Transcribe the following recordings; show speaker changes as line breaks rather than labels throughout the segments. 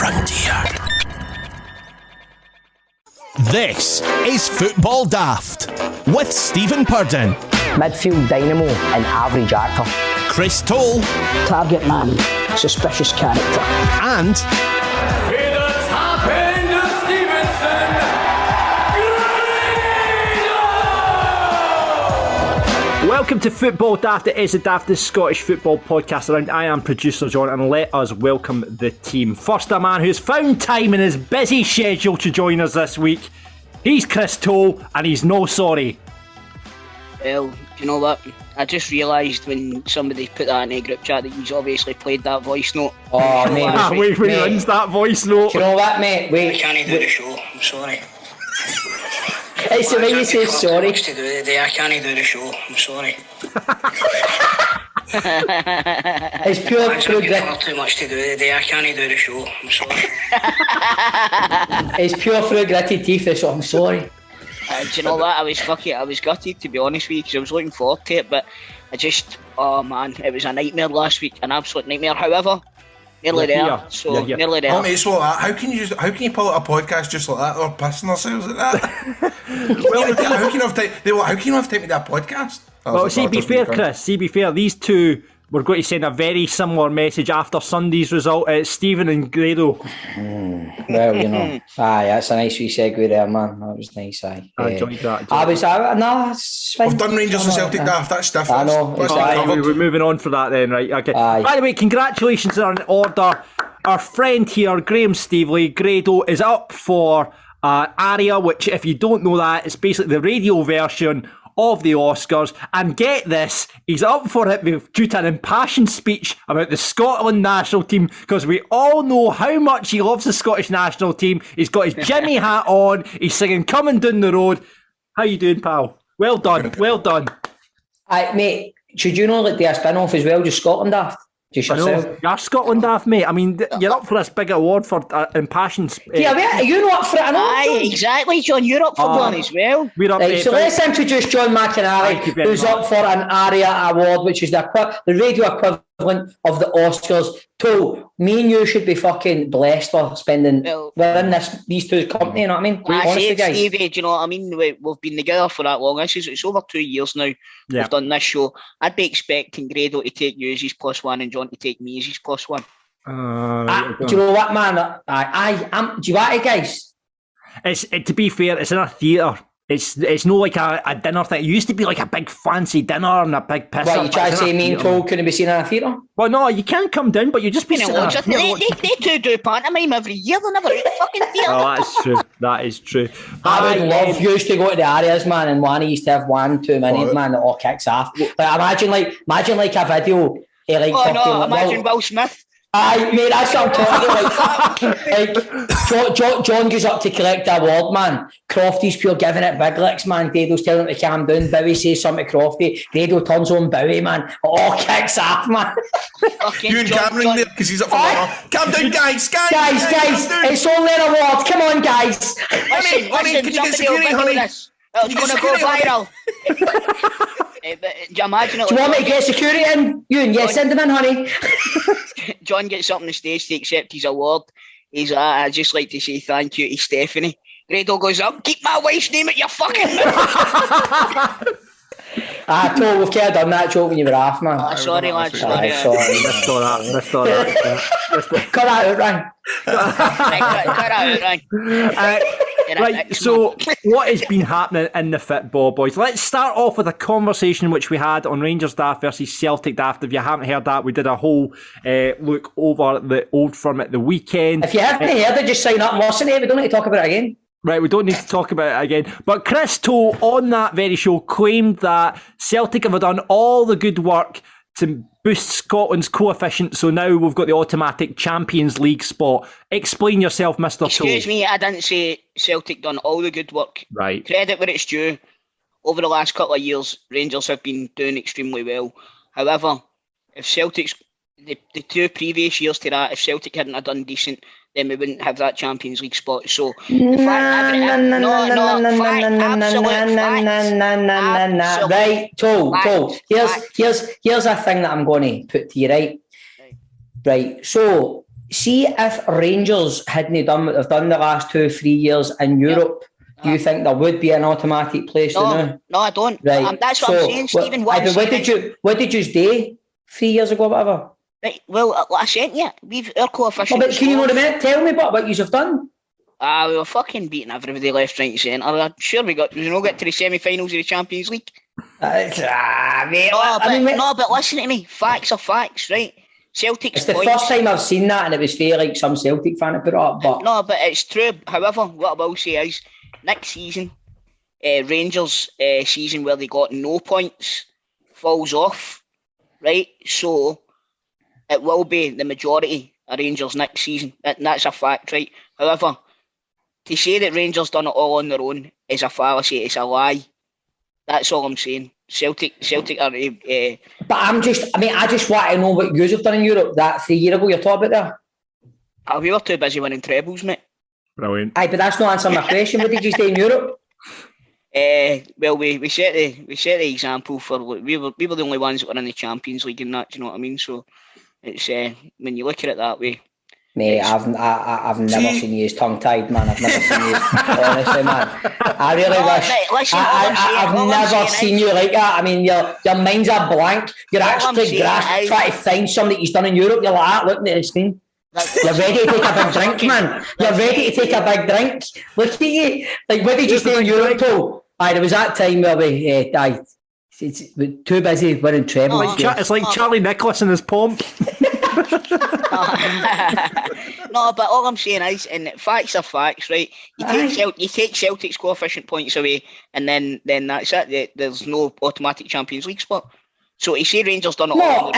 frontier. This is Football Daft with Stephen Purden,
midfield dynamo and average actor,
Chris Toll,
target man, suspicious character,
and
Hey, the top end of Stevenson,
Welcome to Football Daft. It is the daftest Scottish football podcast around. I am producer John, and let us welcome the team. First, a man who's found time in his busy schedule to join us this week. He's Chris Toll, and he's no sorry.
Well, do you know what? I just realised when somebody put that in the group chat that he's obviously played that voice note.
Oh, mate.
Wait, runs that voice note.
Do you know what, mate? Wait.
I can't do the show, I'm sorry.
It's the way you say sorry.
Much to do today. I can't do the show, I'm sorry.
It's pure
Too much to do today. I can't do the show, I'm sorry.
It's pure through gritty teeth, so I'm sorry.
Do you know what? I was gutted, to be honest with you, because I was looking forward to it, but oh man, it was a nightmare last week, an absolute nightmare. However, nearly there. Nearly there.
Oh, mate, so like that. How can you pull out a podcast just like that? Or pissing ourselves like that? How can you have time? How can you have time to do a podcast?
Well, see, be fair, Chris. Be fair. These two were going to send a very similar message after Sunday's result. It's Stephen and Grado.
Well, you know, that's a nice wee segue there, man. That was nice.
I enjoyed that.
It's fine.
We've done Rangers and Celtic Daft. That's stiff.
I know.
We're moving on for that then, right? Okay. By the way, congratulations are in order. Our friend here, Graham Stevely, Grado, is up for Aria, which, if you don't know that, it's basically the radio version of the Oscars. And get this, he's up for it due to an impassioned speech about the Scotland national team, because we all know how much he loves the Scottish national team. He's got his Jimmy hat on, he's singing Coming Down the Road. How you doing, pal? Well done.
Mate, should you know, like, do a spin-off as well, just Scotland Daft? Just yourself?
You're Scotland Daft, mate. I mean, you're up for this big award for impassioned...
Yeah, are you not up for it? I know.
Aye, exactly, John. You're up for one as well.
We're up
Right, so let's introduce John McInally, who's up for an ARIA award, which is the radio equivalent of the Oscars. So, me and you should be fucking blessed for spending within these two company, you know what I mean?
Honestly, guys. Stevie, do you know what I mean? We've been together for that long. It's over 2 years now. We've done this show. I'd be expecting Grado to take you as his +1 and John to take me as his +1.
Do you know what, man? Do you want it, guys?
To be fair, it's in a theatre. It's not like a dinner thing. It used to be like a big fancy dinner and a big piss.
What, you try to say me and Toll couldn't be seen in a theatre?
Well, no, you can't come down, but you just be sitting there.
They two do pantomime every year. They never do the fucking theatre.
Oh, that's true. That is true.
I would love you to go to the Arias, man, and one used to have 1-2 minutes, man, that all kicks off. But imagine like a video.
Imagine Will Smith.
Aye, mate, that's what I'm talking about. John goes up to collect the award, man. Crofty's pure giving it big licks, man. Grado's telling him to calm down. Bowie says something to Crofty. Grado turns on Bowie, man. It all kicks off, man.
You and Cameron there, because he's up for one. Calm down, guys.
Guys, it's only an award. Come on, guys.
Honey, can you get security, honey?
It's going to go viral. Do you imagine it?
Do you want me to get security in? Send them in, honey.
John gets up on the stage to accept his award. He's I'd just like to say thank you to Stephanie. Grado goes up, keep my wife's name at your fucking mouth.
Told we've kind of done that joke when you were off, man.
Sorry, lad. Sorry.
Missed all that.
Cut that out, Ryan.
Cut that out, Ryan.
Right, so what has been happening in the football, boys? Let's start off with a conversation which we had on Rangers Daft versus Celtic Daft. If you haven't heard that, we did a whole look over the Old Firm at the weekend.
If you haven't heard it, just sign up and listen to it. We don't need to talk about it again.
Right, we don't need to talk about it again. But Chris Toll, on that very show, claimed that Celtic have done all the good work to boost Scotland's coefficient, so now we've got the automatic Champions League spot. Explain yourself, Mr. Toll.
Excuse me, I didn't say Celtic done all the good work.
Right.
Credit where it's due. Over the last couple of years, Rangers have been doing extremely well. However, if Celtic's the 2 previous years to that, if Celtic hadn't have done decent, then we wouldn't have that Champions League spot. So,
Right, Toll. Here's a thing that I'm going to put to you, right? So, see if Rangers hadn't done what they've done the last 2-3 years in Europe, do you think there would be an automatic place now?
No, I don't.
Right.
That's what I'm saying, Stephen. What
did you do 3 years ago, whatever?
Right, well, I sent you. We've our coefficient.
But can you know what I mean? Tell me what you have done.
We were fucking beating everybody left, right, and centre. I'm sure we not get to the semi-finals of the Champions League. But listen to me. Facts are facts, right? Celtic's
it's the first time I've seen that, and it was fair like some Celtic fan had put it up. But
no, but it's true. However, what I will say is next season, Rangers' season where they got no points falls off, right? So it will be the majority of Rangers next season. That's a fact, right? However, to say that Rangers done it all on their own is a fallacy. It's a lie. That's all I'm saying. Celtic are.
But I just want to know what you have done in Europe that 3 years ago you're talking about there.
We were too busy winning trebles, mate.
Brilliant.
Aye, but that's not answering my question. What did you do in Europe?
Well, we set the example for we were the only ones that were in the Champions League and that. Do you know what I mean? So it's when you look at it that way.
Mate, I've never seen you as tongue-tied, man. I've never seen you, honestly, man. I really wish.
Mate, listen,
I've never seen you like that. I mean, your minds are blank. You're actually trying to find something that you've done in Europe. You're like that, looking at the screen. You're ready to take a big drink, man. You're ready to take a big drink. Look at you. Like, what did you say in Europe, Paul? Aye, there was that time where we died. It's too busy winning treble.
It's like Charlie Nicholas and his pomp.
No, but all I'm saying is, and facts are facts, right? You take Celtic's coefficient points away, and then that's it. There's no automatic Champions League spot. So you say Rangers done it all.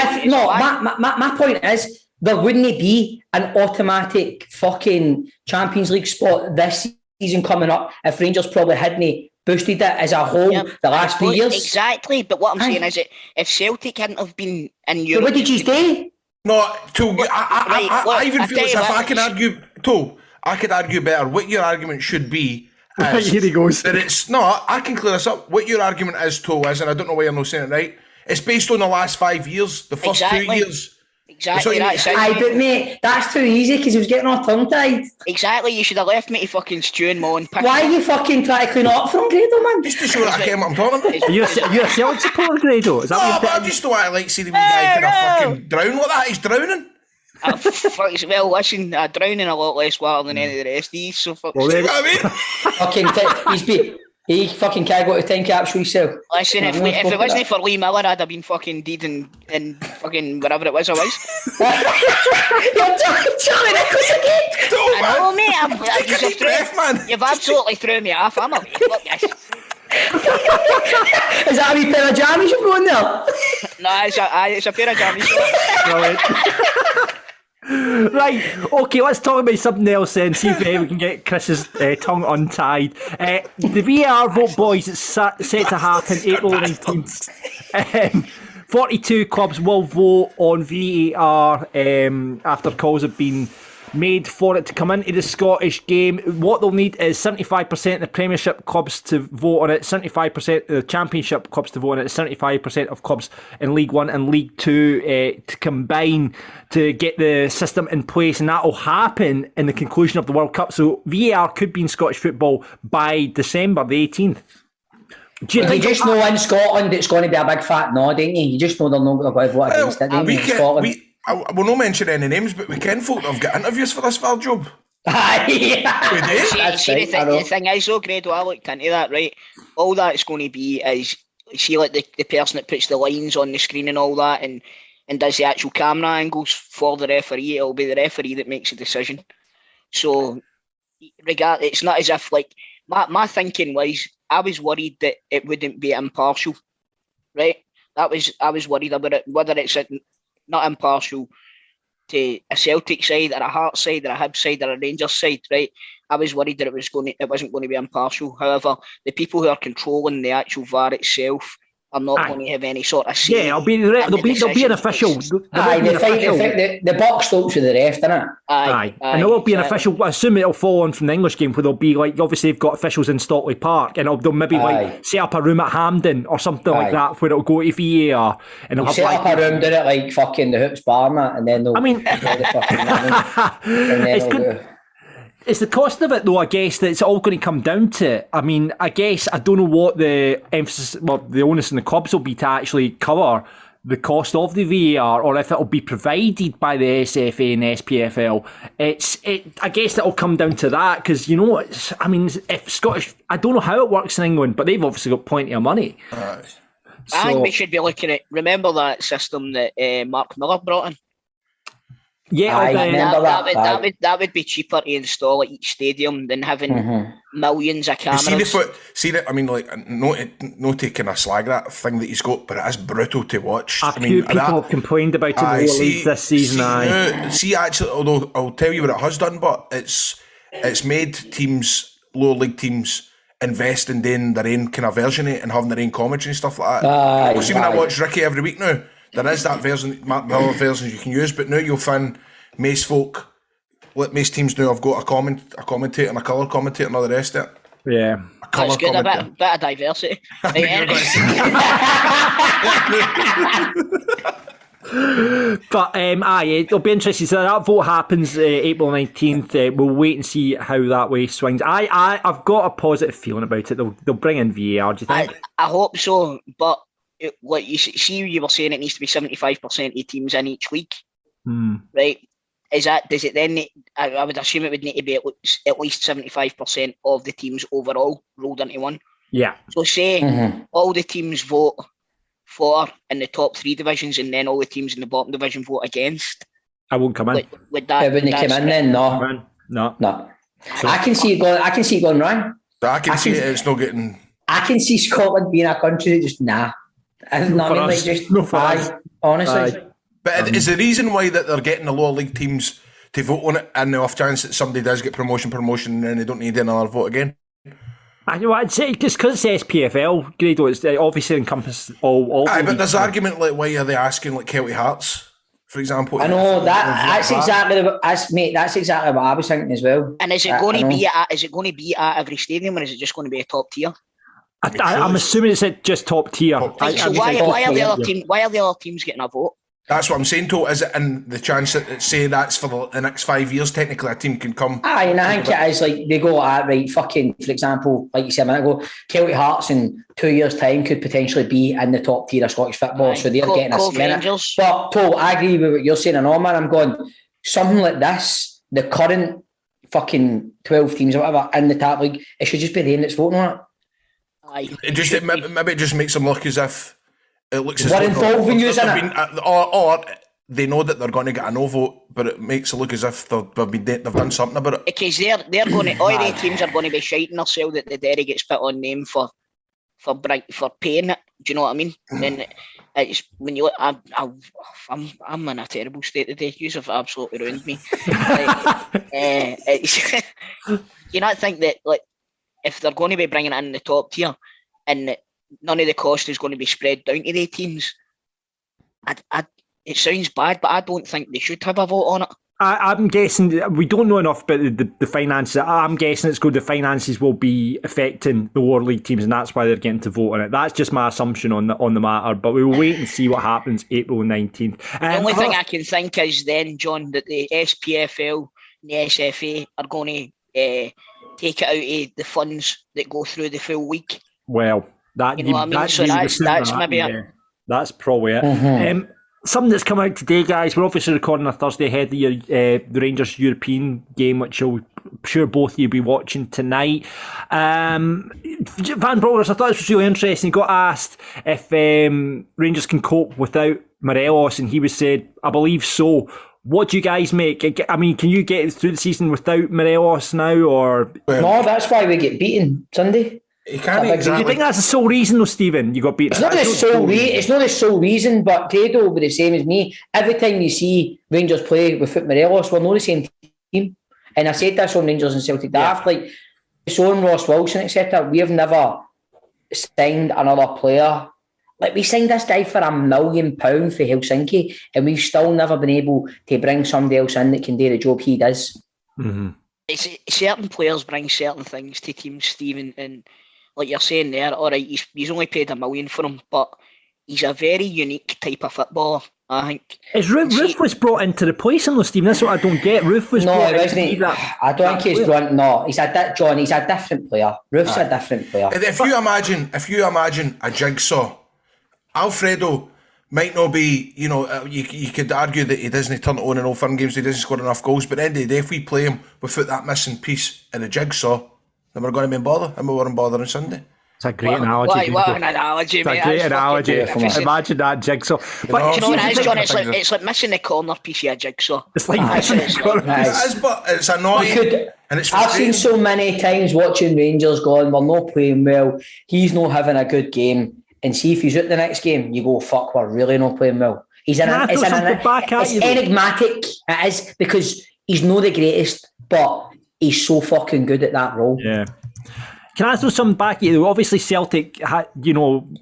My point is there wouldn't be an automatic fucking Champions League spot this season coming up if Rangers probably hadn't boosted it as a whole the last 3 years.
Exactly, but what I'm saying is that if Celtic hadn't have been in Europe,
what did you say?
No, I even feel as if I can argue. I could argue better. What your argument should be is
here he goes.
That it's no. I can clear this up. What your argument is, is, and I don't know why you're not saying it right. It's based on the last 5 years, the first 2 years.
Exactly.
But mate, that's too easy because he was getting all tongue-tied.
Exactly. You should have left me to fucking stew and moan.
Why are you fucking trying to clean up from Grado, man?
Just to show that I get what I'm talking about.
You're a Celtic supporter, Grado? Is that
no, but I just don't want to like see the wee guy kind of fucking drown like that. He's drowning.
Well, listen, drowning a lot less water than any of the rest of these. So fuck.
Well, you know what
I mean? He fucking can't go to 10 capsule himself.
Listen, if it wasn't for Lee Miller, I'd have been fucking dead in fucking wherever it was I was.
You're Charlie Nicholas again.
I know, mate. You've absolutely thrown me off. I'm a fuck this.
Is that a wee pair of jammies you've got in there?
No, it's a pair of jammies.
Right, okay, let's talk about something else then, see if we can get Chris's tongue untied. The VAR vote, boys, it's set to happen April 19th. 42 clubs will vote on VAR after calls have been made for it to come into the Scottish game. What they'll need is 75% of the Premiership clubs to vote on it, 75% of the Championship clubs to vote on it, 75% of clubs in League 1 and League 2 to combine to get the system in place, and that will happen in the conclusion of the World Cup. So VAR could be in Scottish football by December the 18th.
You just know in Scotland it's going to be a big fat no, don't you? You just know they're not going to vote against it, don't you, in Scotland?
We'll not mention any names, but we can folk that have got interviews for this for job.
The thing is, though, Grado, I looked into that, right? All that's going to be is, see, like the person that puts the lines on the screen and all that, and does the actual camera angles for the referee. It'll be the referee that makes a decision. So, it's not as if, like, my thinking was, I was worried that it wouldn't be impartial, right? I was worried about it, whether it's not impartial to a Celtic side or a Hearts side or a Hibs side or a Rangers side, right? I was worried that it wasn't going to be impartial. However, the people who are controlling the actual VAR itself are not going to have any sort of say.
Yeah, there'll be an official.
The buck stops with the ref, doesn't it?
Aye. And there will be an official. I assume it'll follow on from the English game, where there'll be like, obviously they've got officials in Stockley Park, and they'll maybe like set up a room at Hampden or something like that, where it'll go to VAR, and they'll have
set up a room, do it like fucking the Hoops Bar and that, and then they'll.
It's good. It's the cost of it, though, I guess, that it's all going to come down to. I mean, I guess I don't know what the emphasis, the onus on the clubs will be to actually cover the cost of the VAR, or if it'll be provided by the SFA and SPFL. I guess it'll come down to that, because, if Scottish, I don't know how it works in England, but they've obviously got plenty of money.
I think we should be looking at, remember that system that Mark Miller brought in?
Yeah,
that would be cheaper to install at each stadium than having millions of cameras.
No taking a slag at that thing that he's got, but it is brutal to watch.
A few people have complained about it in the lower leagues this season.
Actually, although I'll tell you what it has done, but it's made lower league teams invest in doing their own kind of version of it and having their own commentary and stuff like that. When I watch Ricky every week now, there is that version, the other versions you can use, but now you'll find most teams now have got a commentator and a colour commentator and all the rest of it.
Yeah.
That's good, a bit of diversity.
But it'll be interesting. So that vote happens April 19th. We'll wait and see how that way swings. I've got a positive feeling about it. They'll bring in VAR, do you think?
I hope so, but like you see, you were saying it needs to be 75% of teams in each league, right? Does it then? I would assume it would need to be at least 75% of the teams overall rolled into one.
Yeah.
So say all the teams vote for in the top 3 divisions, and then all the teams in the bottom division vote against.
I won't come in.
Would that? It wouldn't come in then. No. So, I can see it going wrong.
I can see it's not getting.
I can see Scotland being a country that just honestly.
But is the reason why that they're getting the lower league teams to vote on it, and the off chance that somebody does get promotion, and then they don't need another vote again?
I'd say just because it's SPFL, Grado, it's obviously encompasses all.
But there's argument like, why are they asking like Celtic Hearts, for example?
I know that's exactly what I was thinking as well.
And is it going to be at every stadium, or is it just going to be a top tier?
I'm assuming it's at just top tier.
Why are the other teams getting a vote?
That's what I'm saying, to is it in the chance that say that's for the next 5 years, technically a team can come.
And I think it is like they go right, fucking, for example, like you said a minute ago, Celtic Hearts in 2 years' time could potentially be in the top tier of Scottish football, so they're getting a minute. But Paul, I agree with what you're saying, and all, man, I'm going, something like this, the current fucking 12 teams or whatever in the top league, it should just be them that's voting on it.
Maybe it just makes them look as if it looks as
we're involving you in
it, or they know that they're going to get a no vote, but it makes it look as if they've done something about it.
Because they're going to, all the teams are going to be shiting themselves that the Derry gets put on name for paying it. Do you know what I mean? And it's when you look, I'm in a terrible state today. You have absolutely ruined me. You not think that like if they're going to be bringing it in the top tier and none of the cost is going to be spread down to the teams, it sounds bad, but I don't think they should have a vote on it.
I'm guessing we don't know enough about the finances. I'm guessing it's good. The finances will be affecting the lower league teams, and that's why they're getting to vote on it. That's just my assumption on the matter. But we will wait and see what happens April 19th.
The only thing I can think is then, John, that the SPFL and the SFA are going to take it out of the funds that go through the full week.
Well,
that's maybe it.
That's probably it. Something that's come out today, guys. We're obviously recording on a Thursday ahead of the Rangers European game, which I'm sure both of you will be watching tonight. Van Broglers, I thought this was really interesting. He got asked if Rangers can cope without Morelos, and he was said, I believe so. What do you guys make? I mean, can you get through the season without Morelos now? Or
no, that's why we get beaten Sunday.
You can't
exactly. Do you think that's the sole reason, though, Stephen? You got beaten.
It's not the sole reason, but Grado will be the same as me. Every time you see Rangers play with Morelos, we're not the same team. And I said this on Rangers and Celtic Daft, like so on Ross Wilson, etc. We have never signed another player Like, we signed this guy for £1 million for Helsinki, and we've still never been able to bring somebody else in that can do the job he does.
Mm-hmm.
It's certain players bring certain things to teams, Stephen, and like you're saying there, all right, he's only paid $1 million for him, but he's a very unique type of footballer, I think.
Is Roof was brought in to replace him though, Stephen? That's what I don't get. Roof was brought in to be that.
I don't think he's brought. No, he's a different player. Roof's a different player.
If you imagine a jigsaw, Alfredo might not be, you could argue that he doesn't turn it on in all fun games, he doesn't score enough goals, but at the end of the day, if we play him without that missing piece in a jigsaw, then we're going to be bothered, and we weren't bothered on Sunday.
It's a great analogy.
What an analogy, mate.
It's a great analogy. Imagine that jigsaw.
But you know what it is, John? It's like missing the corner piece of a jigsaw.
It's like missing the corner piece.
It is, but it's annoying.
I've seen so many times watching Rangers going, we're not playing well, he's not having a good game. And see if he's out the next game, you go, fuck, we're really not playing well. It's enigmatic. It is, because he's not the greatest, but he's so fucking good at that role.
Yeah. Can I throw something back at you? Obviously, Celtic had,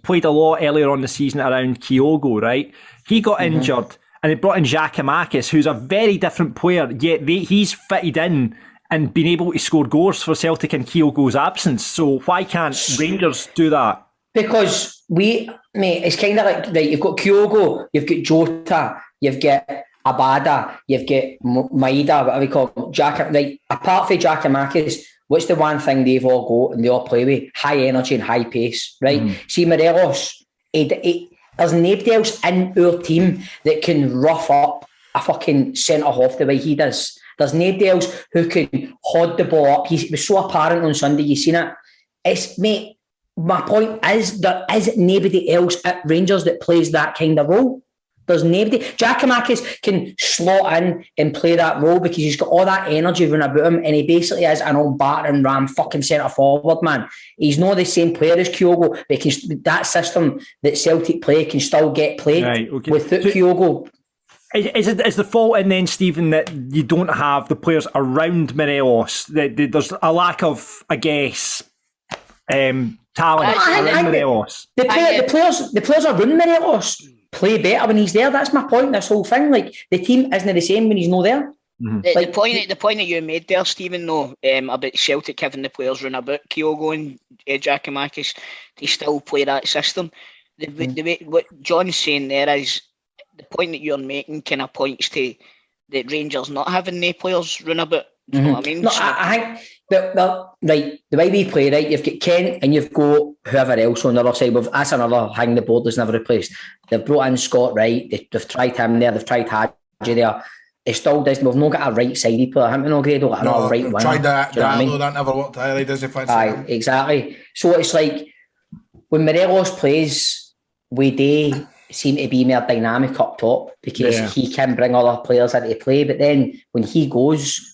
played a lot earlier on the season around Kyogo, right? He got injured, and they brought in Giakoumakis, who's a very different player, yet he's fitted in and been able to score goals for Celtic in Kyogo's absence. So why can't Rangers do that?
Because it's kind of like, right, you've got Kyogo, you've got Jota, you've got Abada, you've got Maeda, whatever you call him, right, apart from Giakoumakis, what's the one thing they've all got and they all play with? High energy and high pace, right? See, Morelos, there's nobody else in our team that can rough up a fucking centre-half the way he does. There's nobody else who can hold the ball up. It was so apparent on Sunday, you seen it. My point is, there is nobody else at Rangers that plays that kind of role. There's nobody. Giakoumakis can slot in and play that role because he's got all that energy running about him, and he basically is an old battering ram fucking centre forward, man. He's not the same player as Kyogo, because that system that Celtic play can still get played without Kyogo.
Is the fault in then, Stephen, that you don't have the players around Morelos? There's a lack of, I guess, talent around Morelos.
The players around Morelos play better when he's there. That's my point. This whole thing, like, the team isn't the same when he's not there.
Mm-hmm. The point that you made there, Stephen, though, about Celtic having the players run about Kyogo and Giakoumakis, they still play that system. The way what John's saying there is the point that you're making kind of points to the Rangers not having the players run about. You know what I mean?
No, I think right, the way we play, right, you've got Kent and you've got whoever else on the other side. That's another thing the board has never replaced. They've brought in Scott Wright, they've tried him there, they've tried Hadji there. It still doesn't. We've not got a right-sided player. Haven't we, no, Grado? Another right winger.
Tried that,
do you know what I mean?
That never worked either, does it?
Exactly. So it's like, when Morelos plays, we do seem to be more dynamic up top, because he can bring other players into play, but then when he goes,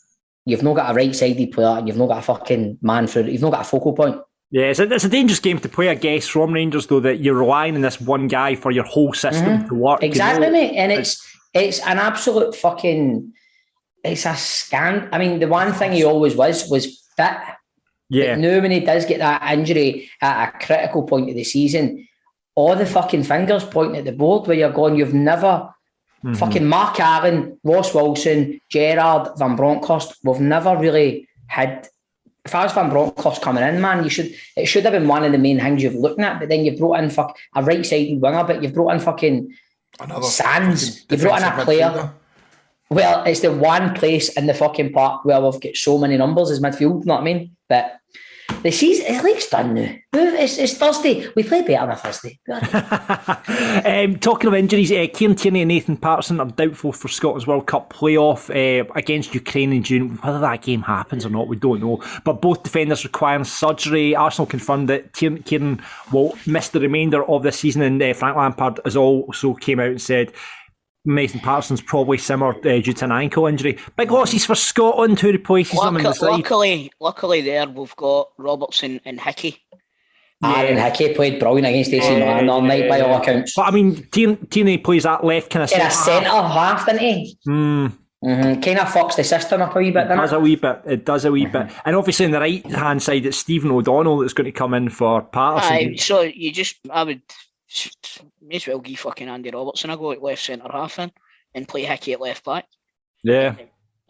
you've not got a right-sided player and you've not got a fucking man for it. You've not got a focal point.
Yeah, it's a dangerous game to play, I guess, from Rangers, though, that you're relying on this one guy for your whole system to work.
Exactly, mate. And it's an absolute fucking... It's a scam. I mean, the one thing he always was fit. Yeah. But now when he does get that injury at a critical point of the season, all the fucking fingers pointing at the board where you're going, you've never... Fucking Mark Allen, Ross Wilson, Gerrard, Van Bronckhorst, we've never really had... If I was Van Bronckhorst coming in, man, it should have been one of the main things you've looked at, but then you've brought in a right-sided winger, but you've brought in fucking Sands. You've brought in a player. Midfielder. Well, it's the one place in the fucking park where we've got so many numbers as midfield, you know what I mean? But the season, at least done now. It's Thursday. We play better on Thursday.
Talking of injuries, Kieran Tierney and Nathan Patterson are doubtful for Scotland's World Cup playoff against Ukraine in June. Whether that game happens or not, we don't know. But both defenders requiring surgery. Arsenal confirmed that Kieran will miss the remainder of this season, and Frank Lampard has also came out and said Nathan Patterson's probably simmered due to an ankle injury. Big losses for Scotland, who replaces him in the side.
Luckily there we've got Robertson and Hickey.
Aaron Hickey played brilliant against AC Milan all night by all accounts.
But I mean, Tierney plays that left kind of
centre half, doesn't he? Kind of fucks the system up a wee bit, doesn't it?
It does a wee bit. And obviously on the right hand side, it's Stephen O'Donnell that's going to come in for Patterson.
So I would May as well give fucking Andy Robertson a go at left centre half in and play Hickey at left back.
Yeah.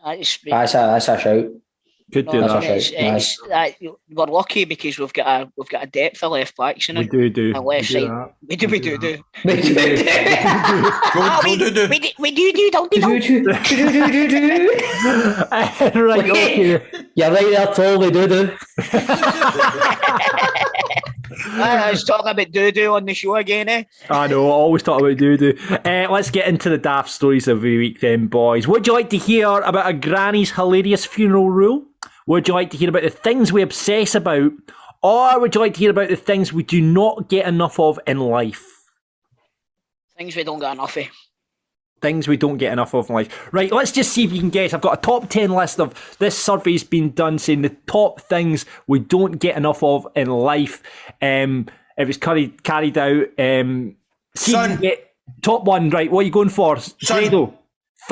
That's a shout.
Could do that.
We're lucky because we've got a depth of left backs in it.
We do.
On left side. We do.
Go do.
We do.
Right, okay.
You're right there, Paul. We do.
I was talking about doo-doo on the show again, eh?
I know, I always talk about doo-doo. Let's get into the daft stories of the week then, boys. Would you like to hear about a granny's hilarious funeral rule? Would you like to hear about the things we obsess about? Or would you like to hear about the things we do not get enough of in life?
Things we don't get enough of.
Things we don't get enough of in life. Right, let's just see if you can guess. I've got a top 10 list of this survey's been done saying the top things we don't get enough of in life. It was carried out. See if you can get top one, right? What are you going for? Grado.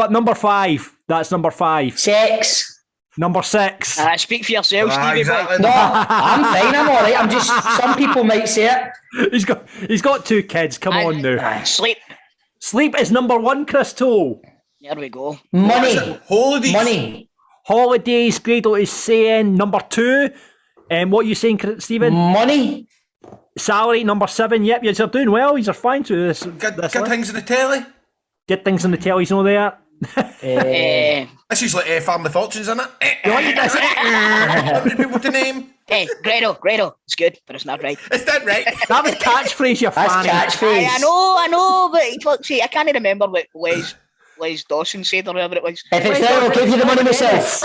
Number 5. That's number 5.
Sex.
Number 6.
Speak for yourself, Stevie.
Exactly.
No, I'm fine. I'm all right. I'm just. Some people might say it.
He's got 2 kids. Come on now.
Sleep.
Sleep is number 1, Chris Toll.
There we go.
Money.
Holidays.
Money.
Holidays, Grado is saying number 2. What are you saying, Stephen?
Money.
Salary, number 7. Yep, you're doing well. You're fine through this.
Good things in the telly.
Get things on the telly's no there.
This is like Family Fortunes, isn't it?
You like this?
How many people to name?
Hey, Grado. It's good, but it's not right.
Is that right?
That was catchphrase, you
That's
fanny.
catchphrase.
I know, but look, see, I can't remember what Les Dawson said or whatever it was.
If it's there, I'll give you the money myself.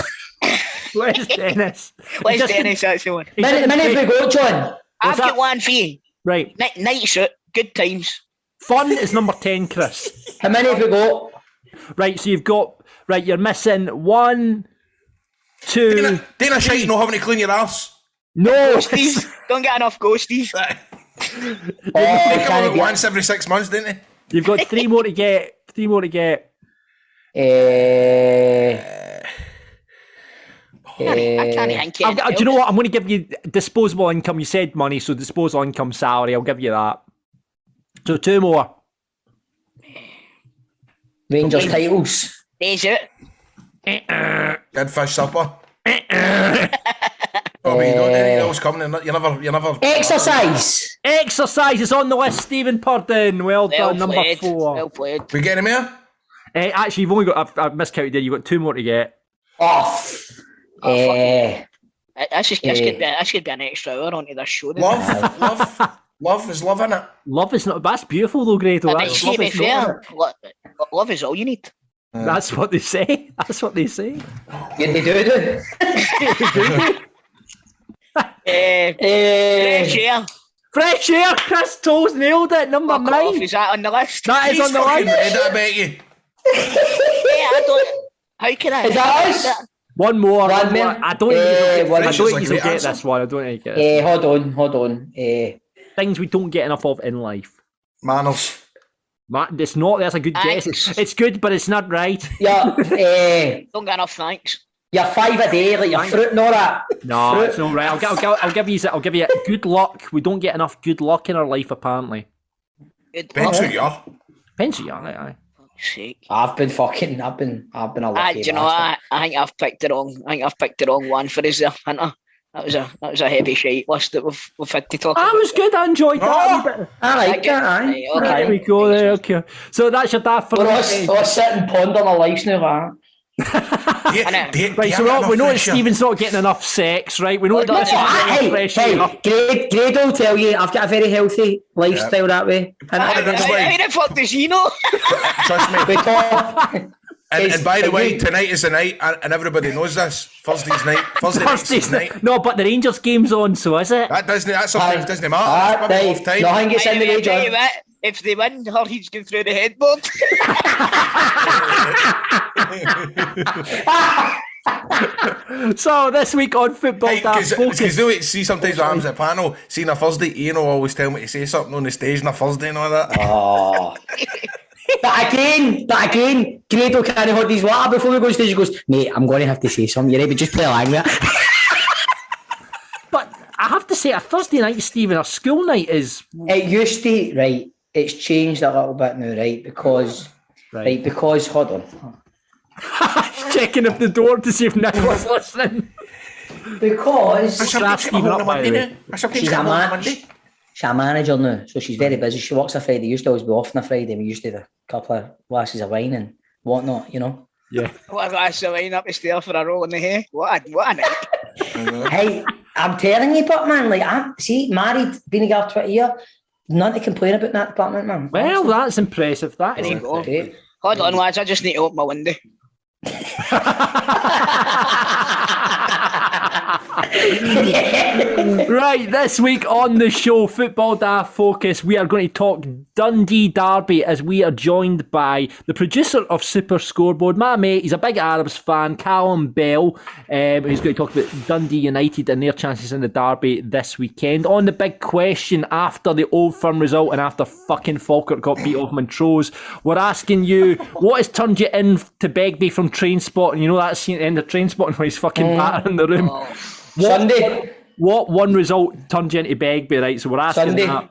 Where's Dennis?
Les Dennis, that's the one.
Minute we go, John.
I've got one for you.
Right.
Night shoot, good times.
Fun is number 10, Chris.
How many have we got?
Right, so you've got... Right, you're missing 1, 2...
Dana shite, not having to clean your arse.
No!
Ghosties. Don't get enough ghosties.
They come out once every 6 months, didn't they?
You've got 3 more to get.
I can't think of
do you know what? I'm going to give you disposable income. You said money, so disposable income salary. I'll give you that. So 2 more.
Rangers titles.
Days out.
Good fish supper. Oh, but you don't know anything else coming. You never.
Exercise.
Exercise is on the list, Stephen Purden. Well done, number 4.
Well played.
We get him here?
Actually, you've only got... I've miscounted there. You've got 2 more to get.
Off.
That should be an extra hour onto this show.
Love is love, innit?
Love is not... That's beautiful, though, Grado. That's
To be fair, love is all you need.
That's what they say. That's what they say.
Yeah, they do.
Fresh air.
Fresh air. Chris Toll's nailed it. Number 9.
Is that on the list?
That is on the
fucking
list.
read it, I bet you.
I don't. How can I?
Is that us?
One more.
One more.
I don't think you'll
Fresh is a
get
great
this
answer.
one. I don't think you get it.
Hold on.
Things we don't get enough of in life.
Manners.
It's not. That's a good guess. It's good, but it's not right.
Yeah.
Don't get enough thanks.
You're 5 a day, like your fruit and all that.
No,
Fruit.
it's not right. I'll give you good luck. We don't get enough good luck in our life, apparently.
Good
Depends
luck.
who you are.
Depends who you are, aye.
Fuck's sake.
I've been a lucky
Do you know what? I think I've picked the wrong one for us there, haven't I? That was a heavy shite list that we've had to talk about.
That was good. I enjoyed that.
Oh.
I like that, aye.
Okay.
There we go. There, okay. So that's your daft for
We're
the
all sitting pondering our lives now, man.
Right, so we know that Stephen's not getting enough sex, right? We know that
Grado will tell you I've got a very healthy lifestyle that way.
How the fuck does he know?
Trust me.
We talk.
And by the way, tonight is the night, and everybody knows this. Thursday's night. Thursday night's night.
No, but the Rangers game's on, so is it?
That sometimes doesn't matter. It's off time.
Nothing gets in the way,
Tell you
John.
what, if they win, He's going through the headboard.
So this week on Football Daft
Because see sometimes what happens at panel, seeing a Thursday, Ian will always tell me to say something on the stage on a Thursday and all that.
Oh. But again, Grado can't hold his water before we go on stage. He goes, mate, I'm going to have to say something. You're right, but just play along with it.
But I have to say a Thursday night, Stephen, a school night is...
It used to, right, it's changed a little bit now, right, because, hold on.
Checking up the door to see if Nick was listening.
Because
She's
a manager now, so she's very busy. She works a Friday. Used to always be off on a Friday. We used to have a couple of glasses of wine and whatnot, you know.
Yeah.
What a glass of wine up the stair for a roll in the hay. What a night.
Hey, I'm telling you, but man, like, I'm married, been together 20 years, none to complain about in that department, man.
Well, that's impressive. That is
great.
Hold on, lads. I just need to open my window.
Right, this week on the show, Football Daft Focus, we are going to talk Dundee Derby as we are joined by the producer of Super Scoreboard, my mate. He's a big Arabs fan, Callum Bell, who's going to talk about Dundee United and their chances in the Derby this weekend. On the big question after the Old Firm result and after fucking Falkirk got beat off Montrose, we're asking you, what has turned you in to Begbie from Trainspotting? You know that scene at the end of Trainspotting where he's fucking battering the room.
Sunday.
What one result turned you into Begbie, right? So we're asking
Sunday.
that.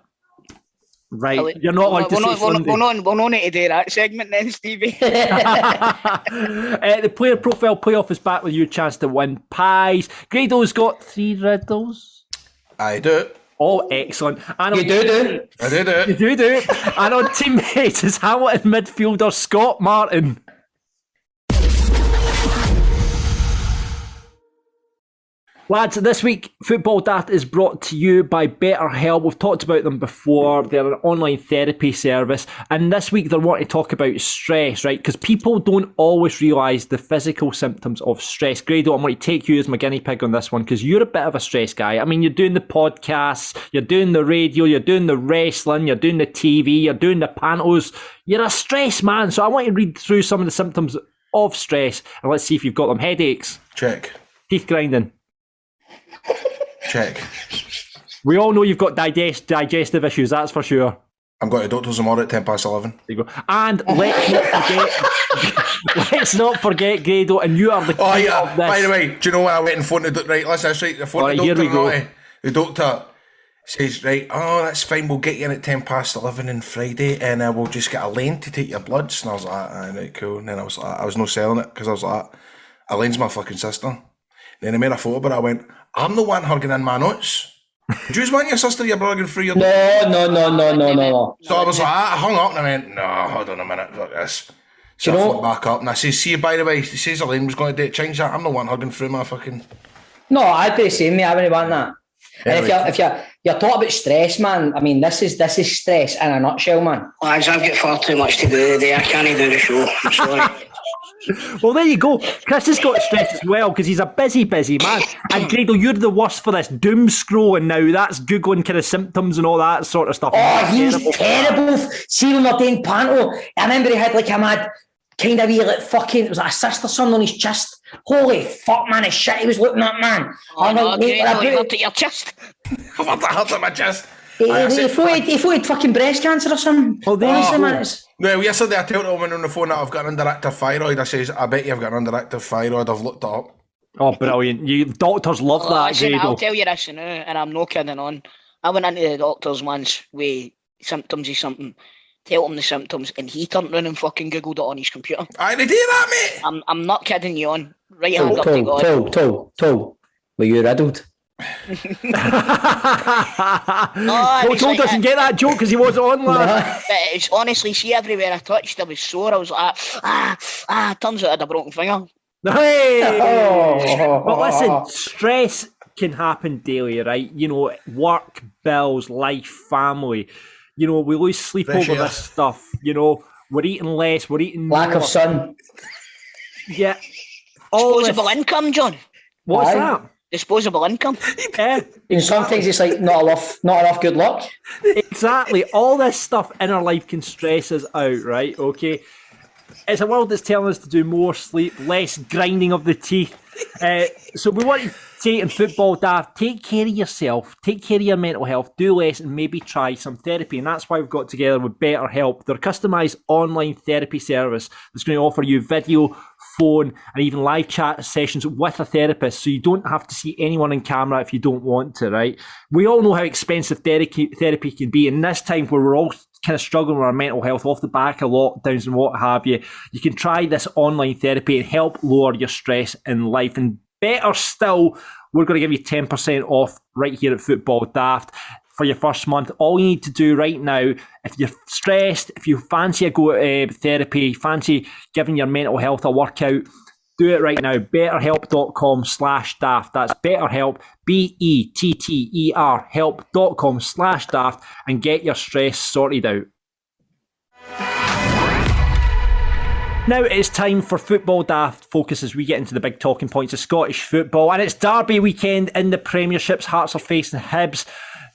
Right, you're not allowed to say Sunday.
We're not to do that segment then, Stevie.
The player profile playoff is back with your chance to win pies. Grado's got 3 riddles.
I do.
Oh, excellent. And
You do.
I do.
You do. And on teammates is Hamilton midfielder Scott Martin. Lads, this week, Football Daft is brought to you by BetterHelp. We've talked about them before. They're an online therapy service. And this week, they're wanting to talk about stress, right? Because people don't always realise the physical symptoms of stress. Grado, I'm going to take you as my guinea pig on this one because you're a bit of a stress guy. I mean, you're doing the podcasts, you're doing the radio, you're doing the wrestling, you're doing the TV, you're doing the pantos. You're a stress man. So I want you to read through some of the symptoms of stress and let's see if you've got them. Headaches.
Check.
Teeth grinding.
Check.
We all know you've got digestive issues, that's for sure.
I'm going to doctors tomorrow at 11:10.
There you go. And let's not forget, Grado, and you are the
Oh
king
yeah.
of this.
By the way, do you know what I went and phoned the right? Listen, that's right. I phoned
Alright,
the
here
doctor.
we go.
Naughty. The doctor says, right, oh, that's fine. We'll get you in at 11:10 on Friday, and we'll just get a lane to take your bloods. And I was like, right, cool. And then I was like, I was no selling it because I was like, Elaine's my fucking sister. And then I made a photo, but I went, I'm the one hugging in my nuts. Do you want your sister, your brother, going through your...
No.
So I was like, I hung up and I went, no, hold on a minute, fuck this. So I phoned back up and I says, see, by the way, he says Elaine was going to do it, change that. I'm the one hugging through my fucking...
No, I'd be the same, mate. I wouldn't want that. And if you're talking about stress, man, I mean, this is stress in a nutshell, man.
Lads, I've got far too much to do today. I can't do the show. I'm sorry.
Well, there you go. Chris has got stress as well because he's a busy man. And Grado, you're the worst for this doom scrolling now. That's Googling kind of symptoms and all that sort of stuff.
Oh, he's terrible. See when we're doing panto, I remember he had like a mad kind of wee like fucking, it was like a sister son on his chest. Holy fuck, man, his shit he was looking at, man.
Oh, no, okay, you looked at your chest.
I've had that hurt at my chest.
He thought he had fucking breast cancer or something.
Oh, there you go.
Well, yesterday I told a woman on the phone that I've got an underactive thyroid. I says, I bet you've got an underactive thyroid. I've looked it up.
Oh, brilliant. You doctors love that,
Listen,
Grado.
I'll tell you this now, and I'm no kidding on. I went into the doctors once with symptoms of something, tell him the symptoms, and he turned round and fucking Googled it on his computer.
I did that, mate.
I'm not kidding you on. Right hand up to God.
Toe. Were you riddled?
Joe doesn't get that joke because he wasn't on, lad.
But it's honestly, see, everywhere I touched, I was sore. I was like, turns out I had a broken finger.
Hey! But listen, stress can happen daily, right? You know, work, bills, life, family. You know, we lose sleep over this stuff. You know, we're eating less, we're eating
lack
more.
of sun.
Yeah.
Disposable income, John.
What's that?
Disposable income.
Yeah.
And sometimes it's like not enough good luck.
Exactly. All this stuff in our life can stress us out, right? Okay. It's a world that's telling us to do more sleep, less grinding of the teeth. So we want to say in Football Daft, take care of yourself, take care of your mental health, do less and maybe try some therapy. And that's why we've got together with BetterHelp, their customised online therapy service that's going to offer you video, phone and even live chat sessions with a therapist, so you don't have to see anyone in camera if you don't want to, right? We all know how expensive therapy can be, and this time where we're all kind of struggling with our mental health off the back of lockdowns and what have you, you can try this online therapy and help lower your stress in life. And better still, we're going to give you 10% off right here at Football Daft for your first month. All you need to do right now, if you're stressed, if you fancy a go at therapy, fancy giving your mental health a workout, do it right now. BetterHelp.com/daft. That's BetterHelp, BETTER, help.com/daft, and get your stress sorted out. Now it is time for Football Daft Focus as we get into the big talking points of Scottish football. And it's Derby weekend in the Premierships. Hearts are facing Hibs.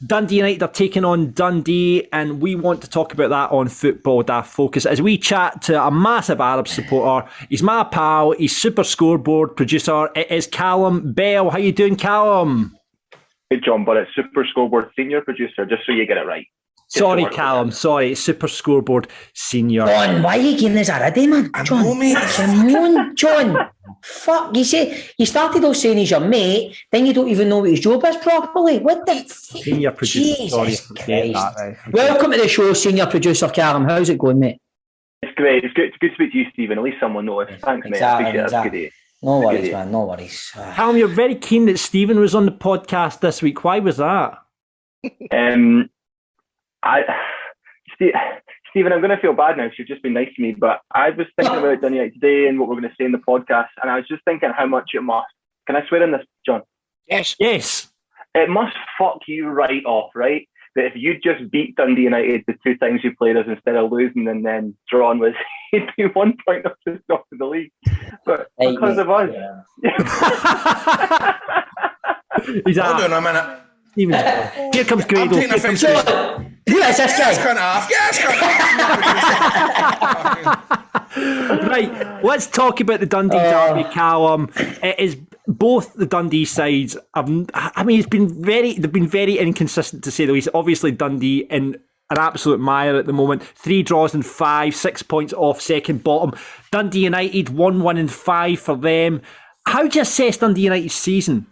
Dundee United are taking on Dundee, and we want to talk about that on Football Daft Focus as we chat to a massive Arab supporter. He's my pal, he's Super Scoreboard producer. It is Callum Bell. How you doing, Callum?
Hey, John, but it's Super Scoreboard Senior producer, just so you get it right.
Sorry, Callum. Sorry, it's Super Scoreboard Senior.
John, why are you getting this already, man? John,
know, mate.
come on, John. Fuck, you started off saying he's your mate, then you don't even know what his job is properly. What the
Senior producer.
Jesus
Sorry,
Christ.
that,
Welcome to the show, senior producer Callum. How's it going, mate?
It's great. It's good to speak to you, Stephen. At least someone knows. Thanks, mate. I appreciate it. That's good.
No worries, man. No worries.
Callum, you're very keen that Stephen was on the podcast this week. Why was that?
Stephen, I'm going to feel bad now because you've just been nice to me, but I was thinking about Dundee United today and what we're going to say in the podcast, and I was just thinking how much it must. Can I swear in this, John?
Yes.
Yes.
It must fuck you right off, right? That if you just beat Dundee United the 2 times you played us instead of losing and then drawn was, he'd be 1 point up to the top of the league. But because of us.
He's
Hold on a minute.
Stephen, here comes Grado.
I'm taking offence to this.
Who is this guy?
Yes,
Right, let's talk about the Dundee Derby, Callum. It is both the Dundee sides. They've been very inconsistent to say the least. Obviously, Dundee in an absolute mire at the moment. 3 draws and 5, 6 points off second bottom. Dundee United 1 and 5 for them. How do you assess Dundee United's season?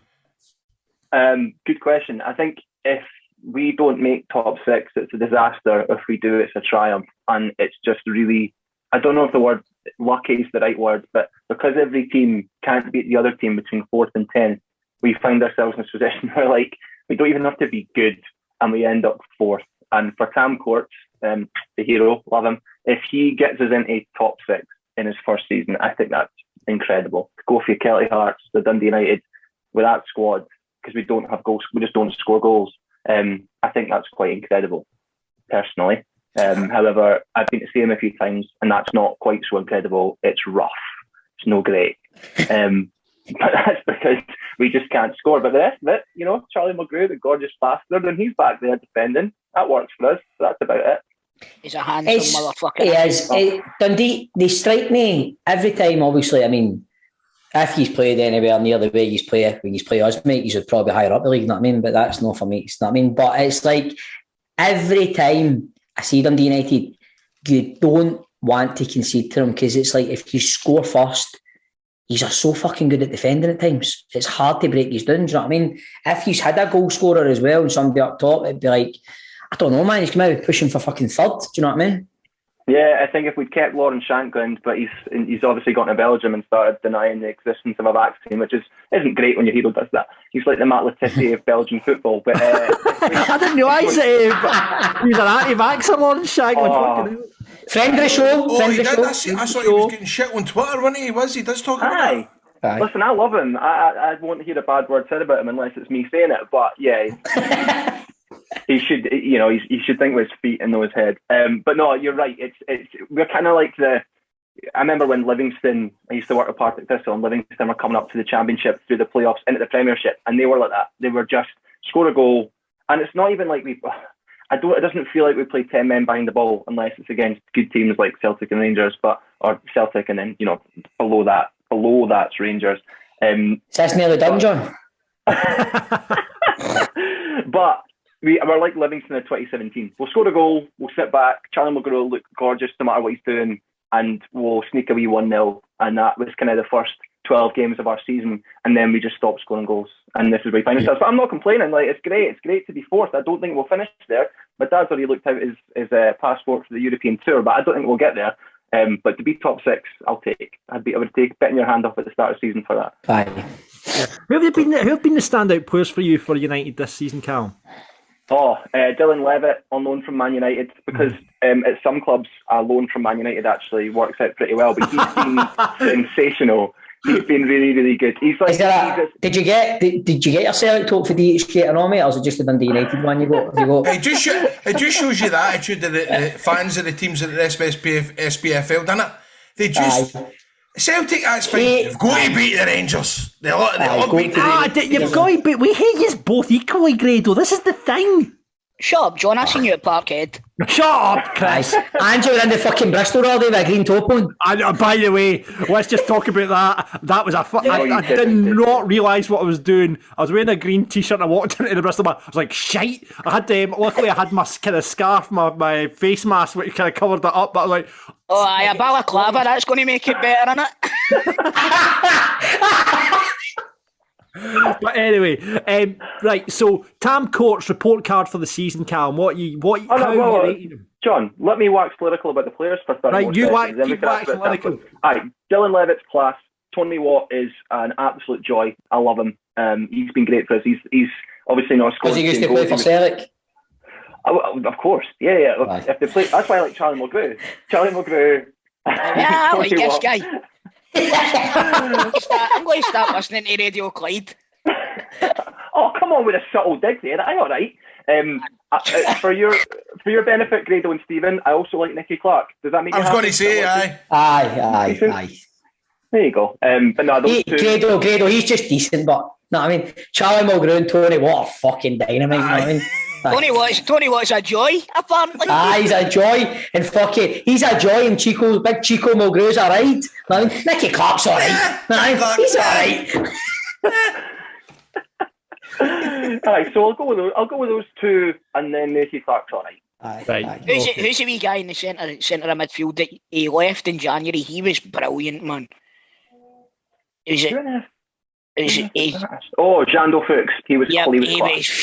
Good question. I think if we don't make top 6, it's a disaster. If we do, it's a triumph. And it's just really, I don't know if the word lucky is the right word, but because every team can't beat the other team between 4th and 10th, we find ourselves in a position where we don't even have to be good and we end up 4th. And for Tam Courts, the hero, love him, if he gets us into top 6 in his first season, I think that's incredible. To go for your Kelly Hearts, the Dundee United, with that squad, because we don't have goals, we just don't score goals. I think that's quite incredible, personally. However, I've been to see him a few times, and that's not quite so incredible. It's rough. It's no great. But that's because we just can't score. But the rest of it, Charlie Mulgrew, the gorgeous bastard, and he's back there defending. That works for us. So that's about it.
He's a handsome motherfucker.
He is. Dundee, they strike me every time, obviously. I mean, if he's played anywhere near the way he's play when he's play us, mate, he's probably higher up the league, you know what I mean? But that's not for me, you know what I mean? But it's like every time I see Dundee United, you don't want to concede to them because it's like if you score first, he's so fucking good at defending at times. It's hard to break his down, do you know what I mean? If he's had a goal scorer as well and somebody up top, it'd be like, I don't know, man, he's come out pushing for fucking third, do you know what I mean?
Yeah, I think if we'd kept Lawrence Shankland, but he's obviously gone to Belgium and started denying the existence of a vaccine, which isn't great when your hero does that. He's like the Matt Letizia of Belgian football. But
I didn't realise he's an anti-vaxxer, Lawrence Shankland.
Friend of the show.
I saw he was getting shit on Twitter, wasn't he? He does talk about it.
Aye.
Listen, I love him. I won't hear a bad word said about him unless it's me saying it. But yeah. He should, he should think with his feet and know his head. But no, you're right. We're kind of like I remember when Livingston, I used to work at Partick Thistle, and Livingston were coming up to the Championship through the playoffs into the Premiership, and they were like that. They were just score a goal, and it's not even like it doesn't feel like we play 10 men behind the ball unless it's against good teams like Celtic and Rangers, or Celtic, and then below that's Rangers.
That's nearly done, John.
But we're like Livingston in 2017. We'll score a goal, we'll sit back, Charlie Mulgrew will look gorgeous no matter what he's doing, and we'll sneak a wee 1-0. And that was kind of the first 12 games of our season, and then we just stopped scoring goals. And this is where we find ourselves. But I'm not complaining. Like, it's great to be fourth. I don't think we'll finish there. My dad's already looked out his passport for the European tour, but I don't think we'll get there. But to be top six, I'll take. I would take betting your hand off at the start of the season for that.
Aye.
Who have been the standout players for you for United this season, Callum?
Dylan Levitt on loan from Man United, because at some clubs a loan from Man United actually works out pretty well, but he's been sensational. He's been really, really good. He's like,
did you get your Celtic talk for DHK getting on, mate, or was it just the Dundee United one you got?
It just shows you the attitude of the fans of the teams at the SPFL, doesn't it? They just Celtic, that's fine. You've got to beat the Rangers. You've got
to beat. We hate you both equally, Grado. This is the thing.
Shut up, John. I seen you at Parkhead.
Shut up, Chris.
And you were in the fucking Bristol all day with a green top on.
By the way, let's just talk about that. That was I did not realise what I was doing. I was wearing a green t-shirt and I walked into the Bristol bar. I was like, shite. Luckily I had my kind of scarf, my face mask, which kind of covered that up. But I was like,
oh, aye, a balaclava. That's going to make it better, isn't it?
But anyway, right. So Tam Court's report card for the season, Callum. How are you rating him?
John, let me wax lyrical about the players for 30
right,
more
you
seconds.
wax lyrical.
Aye, Dylan Levitt's class. Tony Watt is an absolute joy. I love him. He's been great for us. He's obviously not scored.
Because he used to play for Celtic.
Of course, yeah.
Right.
If they play, that's why I like Charlie Mulgrew.
Yeah, I like this guy. I'm going to start listening to Radio Clyde.
Oh, come on with a subtle dig there. Aye, all right. For your benefit, Grado and Stephen, I also like Nicky Clark. Does that make you happy?
I was going to say, aye.
Aye.
There you go. But no, those two...
Grado, he's just decent, but no, I mean, Charlie Mulgrew and Tony, what a fucking dynamite, you know what I mean?
Tony Watt's a joy, apparently.
He's a joy, and he's a joy, and Big Chico Mulgrew's a ride. I mean, Nicky Clark's all right. He's all right.
Aye, so I'll go with those two, and then Nicky Clark's all right.
Right.
Who's the wee guy in the centre of midfield that he left in January? He was brilliant, man.
Jandal Fuchs. He was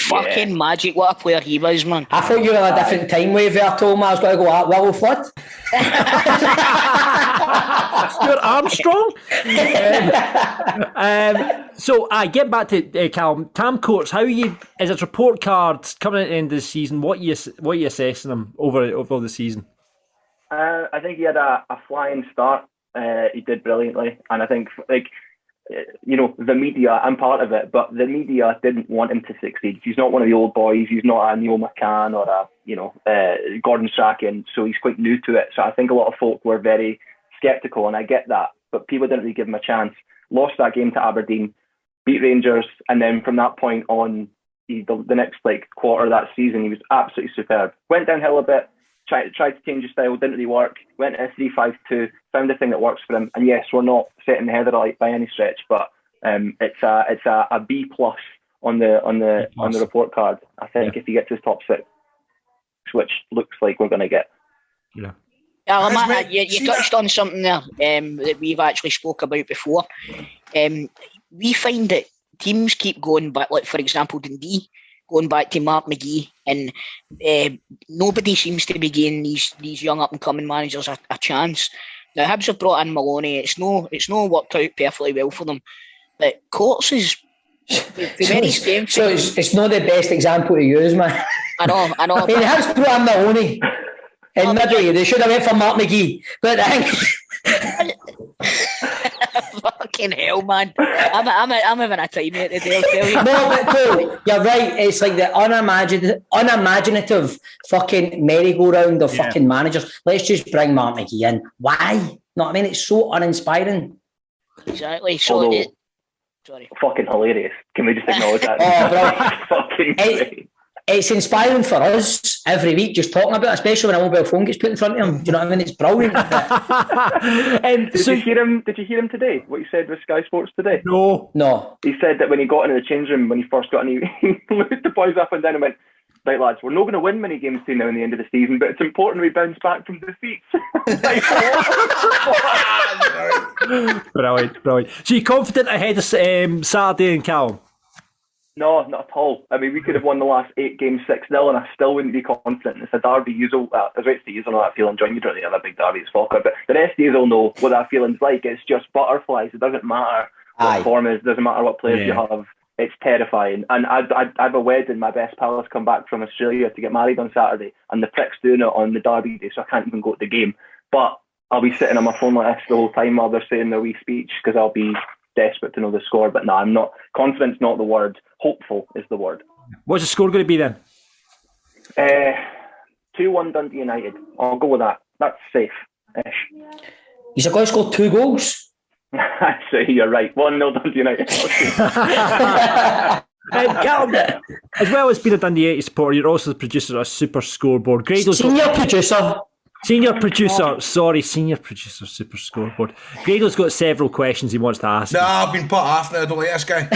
fucking magic. What a player he was, man.
I thought you were on a different time wave there, Tom. I was going to go at Willow Flood.
Stuart Armstrong. So I get back to Callum. Tam Courts, how are you? Is his report card coming at the end of the season? What are you assessing him over the season?
I think he had a flying start. He did brilliantly, and I think the media, I'm part of it, but the media didn't want him to succeed. He's not one of the old boys. He's not a Neil McCann or a Gordon Strachan, so he's quite new to it. So I think a lot of folk were very sceptical, and I get that, but people didn't really give him a chance. Lost that game to Aberdeen, beat Rangers, and then from that point on, the next quarter of that season, he was absolutely superb. Went downhill a bit, tried to change his style, didn't really work. Went to a 3-5-2, found the thing that works for him. And yes, we're not setting the heather alight by any stretch, but it's a B plus on the report card. I think if he gets his top six, which looks like we're going to get.
Yeah.
You touched on something there that we've actually spoke about before. We find that teams keep going back, like for example Dundee, going back to Mark McGee, and nobody seems to be giving these young up and coming managers a chance. Now Hibs have brought in Maloney. It's no worked out perfectly well for them, but Courts is very same.
So it's not the best example to use, man.
I know.
I mean, Hibs brought in Maloney, and maybe they should have went for Mark McGee, but I think.
Fucking hell, man! I'm having a time here today. I'll tell you.
No, but Paul, you're right. It's like the unimaginative fucking merry-go-round of fucking managers. Let's just bring Mark McGee in. Why? No, I mean, it's so uninspiring.
Exactly.
Sorry. Fucking hilarious. Can we just acknowledge that?
Oh, bro.
Fucking great.
it's inspiring for us every week just talking about it, especially when a mobile phone gets put in front of him. Do you know what I mean? It's brilliant.
Did you hear him today? What he said with Sky Sports today?
No.
He said that when he got into the change room, when he first got in, he looked the boys up and down and went, right, lads, we're not going to win many games between now and the end of the season, but it's important we bounce back from defeats.
Brilliant. So you confident ahead of Saturday and Callum?
No, not at all. I mean, we could have won the last 8 games 6-0 and I still wouldn't be confident. It's a derby. I was right to say you know that feeling. John, you don't really have a big derby, it's Falkirk, but the rest of you will know what that feeling's like. It's just butterflies. It doesn't matter what form is, doesn't matter what players you have. It's terrifying. And I have a wedding. My best pal has come back from Australia to get married on Saturday, and the prick's doing it on the derby day, so I can't even go to the game. But I'll be sitting on my phone like this the whole time while they're saying their wee speech, because I'll be desperate to know the score. But no, I'm not. Confidence, not the word. Hopeful is the word.
What's the score going to be then?
2-1 Dundee United. I'll go with that. That's safe-ish.
He's going to score 2 goals.
So you're right. 1-0 Dundee United.
Callum, as well as being a Dundee United supporter, you're also the producer of Super Scoreboard.
Senior producer,
Super Scoreboard. Grado's got several questions he wants to ask.
Nah, I've been put off now. I don't like this guy.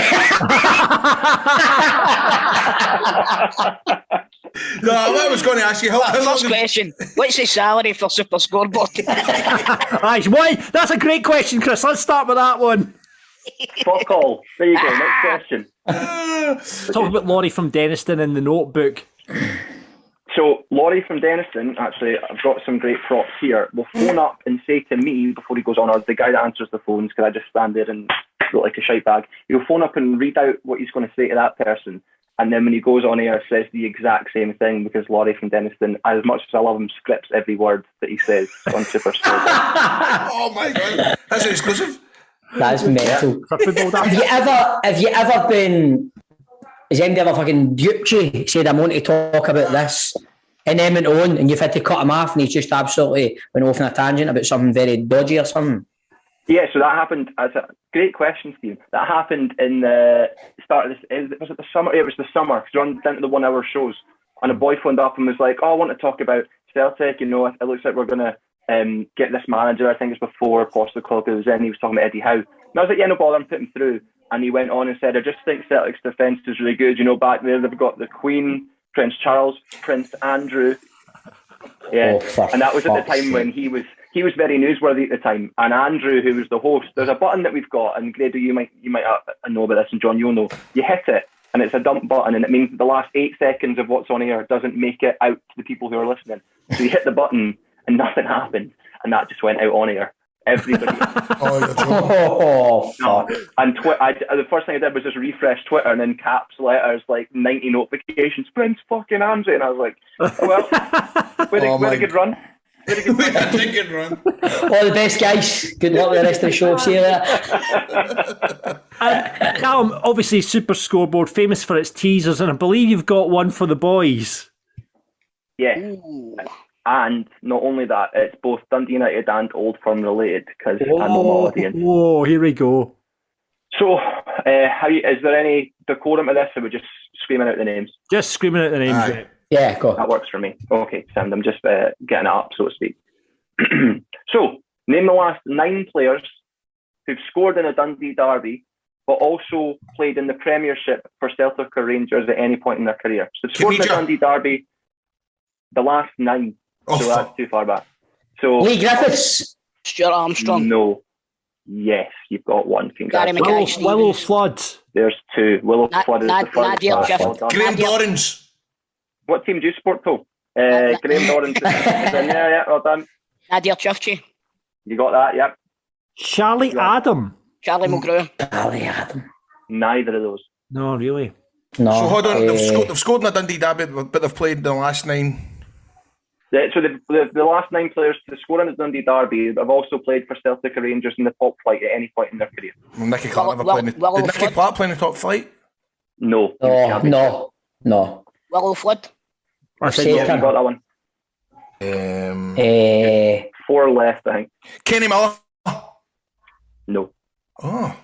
No, I was going to ask you.
First question: what's the salary for Super Scoreboard?
Why? That's a great question, Chris. Let's start with that one.
Fuck all. There you go. Next question.
Talk about Laurie from Denniston in the notebook.
So Laurie from Denniston, actually, I've got some great props here, will phone up and say to me before he goes on, or the guy that answers the phones, because I just stand there and look like a shite bag, he'll phone up and read out what he's going to say to that person, and then when he goes on air says the exact same thing, because Laurie from Denniston, as much as I love him, scripts every word that he says on Super Scoreboard.
Oh my God, that's exclusive.
That's mental.
Yeah.
Have you ever been? Has anybody ever fucking duped you? Said I'm wanting to talk about this, and then went on, and you've had to cut him off, and he's just absolutely went off on a tangent about something very dodgy or something.
Yeah, so that happened. That's a great question, Steve. That happened in the start of this. Was it the summer? Yeah, it was the summer, because we're on down to the 1 hour shows, and a boy phoned up and was like, "Oh, I want to talk about Celtic. You know, it looks like we're gonna get this manager." I think it's before Postecoglou was in. He was talking about Eddie Howe, and I was like, "Yeah, no bother. I'm putting through." And he went on and said, "I just think Celtic's defence is really good. You know, back there they've got the Queen, Prince Charles, Prince Andrew." Yeah, and that was at the time when he was very newsworthy at the time. And Andrew, who was the host, there's a button that we've got, and Grado, you might know about this, and John, you'll know. You hit it, and it's a dump button, and it means that the last 8 seconds of what's on air doesn't make it out to the people who are listening. So you hit the button, and nothing happened, and that just went out on air. Everybody.
Fuck.
And the first thing I did was just refresh Twitter, and in caps letters, like 90 notifications, Prince fucking Andrew, and I was like, "Oh well, we had a good run."
We had a good run.
All the best, guys. Good luck with the rest of the show. See you later.
Callum, obviously Super Scoreboard, famous for its teasers, and I believe you've got one for the boys.
Yeah. Ooh. And not only that, it's both Dundee United and Old Firm related, because I know my audience.
Whoa, here we go.
So, is there any decorum to this, or are we just screaming out the names?
Just screaming out the names.
Aye. Yeah, go.
That works for me. Okay, Sam, I'm just getting it up, so to speak. So, name the last 9 players who've scored in a Dundee Derby, but also played in the Premiership for Celtic or Rangers at any point in their career. So, scored in the Dundee Derby, the last 9. So that's too far back. So
Lee Griffiths,
Stuart Armstrong.
No. Yes, you've got one.
Gary Mackay,
Willow Flood.
There's 2. Willow Flood is the first.
Graham Dorrans.
What team do you support, Paul? Graham Dorrans. Yeah, well done.
Nadir Chufchi.
You got that, yep.
Charlie Adam.
Charlie Mulgrew.
Charlie Adam.
Neither of those.
No, really.
No.
So hold on, they've scored in a Dundee Derby, but they've played the last 9.
Yeah, so the last 9 players to score in the Dundee Derby have also played for Celtic or Rangers in the top flight at any point in their career.
Well, Nicky Clark never played. Did Nicky Clark play in the top flight?
No.
No.
Willow Flood.
I think you got that one. 4 left, I think.
Kenny Miller.
No.
Oh.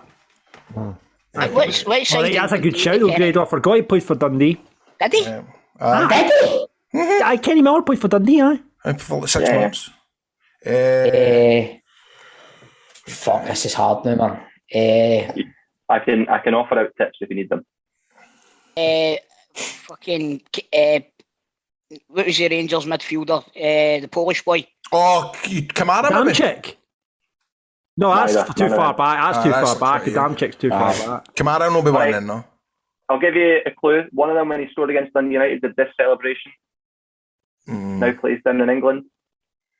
Which side?
That's a good shout, though, Grado. I forgot he played for Dundee.
Did he?
Did he?
Kenny Miller played for Dundee, aye.
For like 6 months.
Fuck, this is hard now, man.
I can offer out tips if you need them.
What was the Rangers midfielder? The Polish boy.
Oh, Kamara, maybe?
Damchik. No, that's too far back. That's too far back. Damchik's too far back.
Kamara will be one in, no?
I'll give you a clue. One of them, when he scored against Dundee United, did this celebration. Now plays down in England.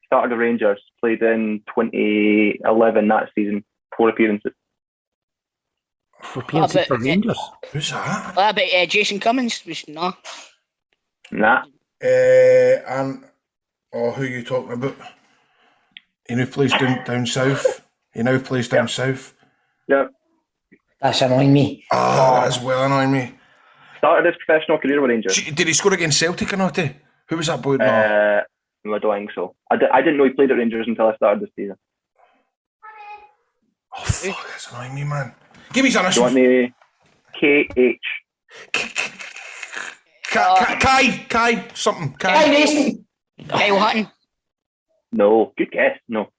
Started the Rangers. Played in 2011 that season. 4 appearances.
4 appearances for Rangers.
Who's that?
What about Jason Cummins? No.
Nah.
And who are you talking about? He now plays down south. He now plays down south.
Yep.
That's annoying me.
Oh, that's well annoying me.
Started his professional career with Rangers.
Did he score against Celtic or not? Who was that boy?
No, I don't think so. I didn't know he played at Rangers until I started this season.
Oh, fuck, that's annoying me, man. Give me some.
Do you want me? KH.
Kai, something.
Kai Mason.
Kyle Hutton.
No, good guess. No.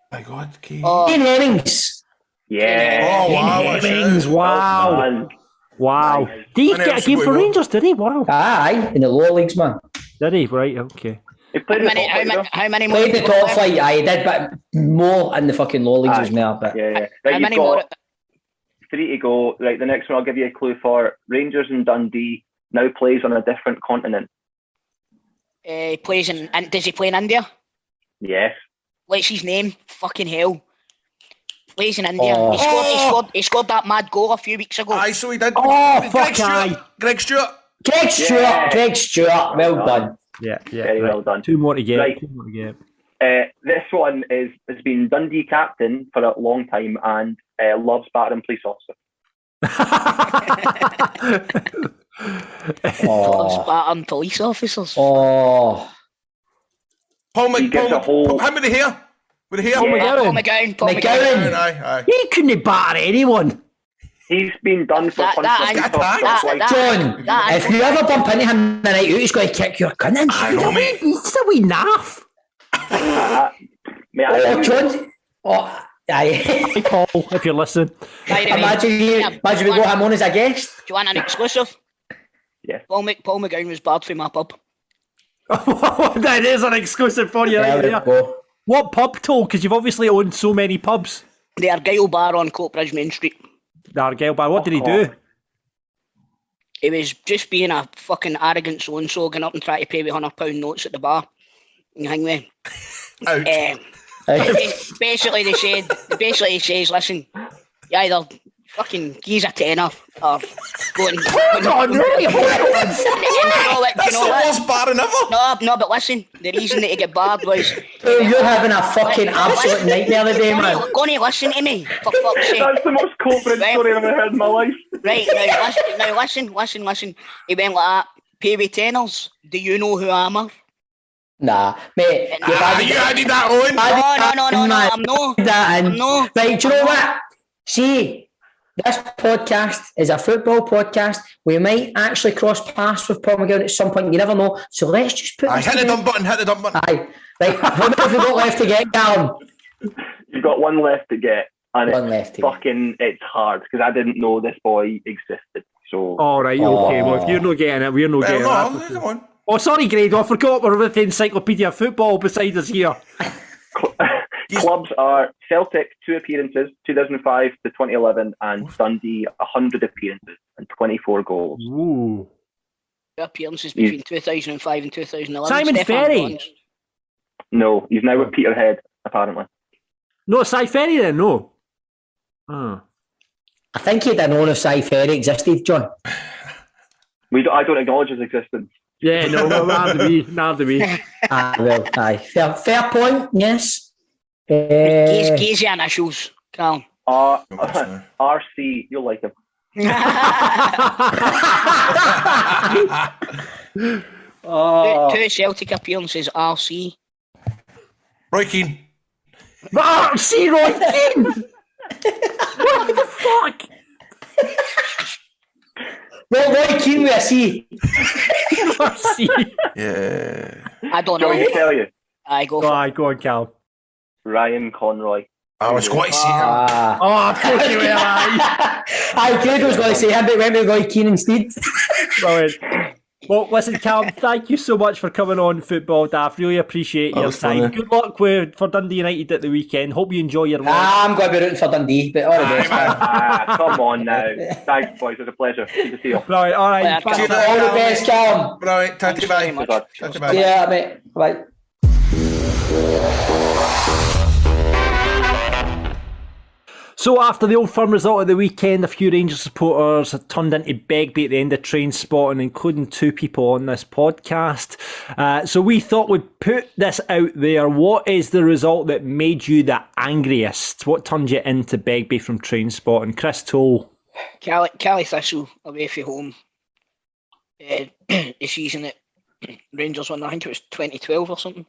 My God, Kai.
Ian Hemmings.
Yeah.
Oh, wow.
Hemmings, wow. Wow. Did he get a game for Rangers, did he? Wow.
Aye, in the lower leagues, man.
Did he? Right, okay.
He played
How many more?
Played the top flight, aye, he did, but more in the fucking lower leagues was more. But
yeah.
How
Right,
many
you've
more?
got 3 to go. Right, the next one I'll give you a clue for. Rangers and Dundee now plays on a different continent.
Plays in. And does he play in India?
Yes.
What's his name? Fucking hell. Plays in India. He scored that mad goal a few weeks ago.
Aye, so he did.
Oh, fuck, aye.
Greg Stewart.
Greg Stewart, well done.
Yeah.
Very well done.
2 more to get.
Right.
2 more to get.
This one has been Dundee captain for a long time and loves battering police officer.
Spartan police officers.
Oh.
Paul
He gives a whole...
Him with the hair. With the hair.
Paul McGowan.
Aye.
He couldn't batter anyone.
He's been done for punching
John, if you ever bump into him the night out, he's going to kick your gun in.
I know, mate.
He's a wee naff.
John. Oh, aye.
Hey, Paul, if you're listening.
Imagine we got him on as a guest.
Do you want an exclusive?
Yeah.
Paul McGowan was barred from my pub.
That is an exclusive for you right there. What pub, Toll? Because you've obviously owned so many pubs.
The Argyle Bar on Coatbridge Main Street.
The Argyle Bar. What did he do?
He was just being a fucking arrogant so-and-so, going up and trying to pay me £100 notes at the bar. And hang me. Basically, he says, listen, you either fucking give a tenner or go and...
Oh, really?
That's the worst barring ever.
No, but listen, the reason that he got barred was...
You're having a fucking absolute nightmare today, man.
Go on, listen to me, for fuck's sake.
That's the most confident story I've ever heard in my life.
Right, now listen. He went like that, pay me tenors. Do you know who I am?
Nah, mate.
You added that on.
No, I'm no.
Right, do you know what? See, this podcast is a football podcast. We might actually cross paths with Paul McGowan at some point. You never know. So let's just put.
Hit the dump button.
Aye. Right, how many have we got left to get, Callum?
You've got one left to get. And it's hard because I didn't know this boy existed. So.
All right, okay. Well, if you're not getting it, we're not getting it.
Come on.
Oh, sorry, Grado. I forgot we're with the Encyclopedia of Football beside us here.
Clubs are Celtic, 2 appearances, 2005 to 2011, and Dundee, 100 appearances and 24 goals.
Ooh.
Appearances between 2005 and 2011.
Simon Ferry.
No, he's now with Peterhead, apparently.
No, Cy Ferry then, no. Oh.
I think you didn't know if Cy Ferry existed, John.
I don't acknowledge his existence.
Yeah, no, neither me.
Aye. Fair point, yes.
He's your initials, Callum.
RC, you'll like him.
2 Celtic appearances, RC.
Roy Keane.
RC Roy Keane! What the fuck?
Roy Keane with a C.
Yeah.
I don't
Do you want me
know.
to tell you?
I go for
Go on, Cal.
Ryan Conroy.
I was going to say him.
Oh, of course you were.
I did was going to say him, but went with Roy Keane instead.
Brilliant. Well, listen, Callum, thank you so much for coming on Football Daft. Really appreciate your time.
funny.
Good luck for Dundee United at the weekend. Hope you enjoy your
I'm going to be rooting for Dundee, but all the best.
Come on now. Thanks, boys. It was a pleasure. Good to see you.
Right, all right.
Yeah,
Thank you.
All the best, Callum.
Right,
Thanks very much.
Tatty bye.
Yeah, mate. Right.
So after the Old Firm result of the weekend, a few Rangers supporters had turned into Begbie at the end of train spotting, including two people on this podcast. So we thought we'd put this out there. What is the result that made you the angriest? What turned you into Begbie from train spotting? Chris Toll.
Cali Thistle away from home. The season that Rangers won, I think it was 2012 or something.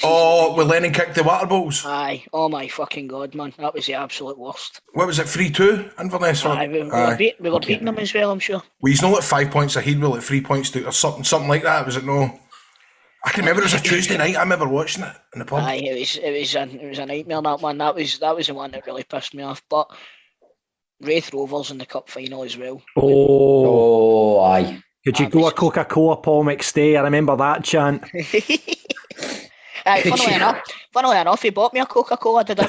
Oh, when Lennon kicked the water balls.
Aye, oh my fucking god, man, that was the absolute worst.
What was it, 3-2 Inverness?
Aye, we were beating them as well, I'm sure.
Well, he's not like 5 points ahead, we're like 3 points to, or something like that. Was it no? I can remember it was a Tuesday night. I remember watching it in the pub.
Aye, it was a nightmare, that one. That was the one that really pissed me off. But Wraith Rovers in the cup final as well.
Oh, aye.
Could you go a Coca-Cola, Paul McStay? I remember that chant.
Aye, funnily enough, he bought me a Coca-Cola. Did I?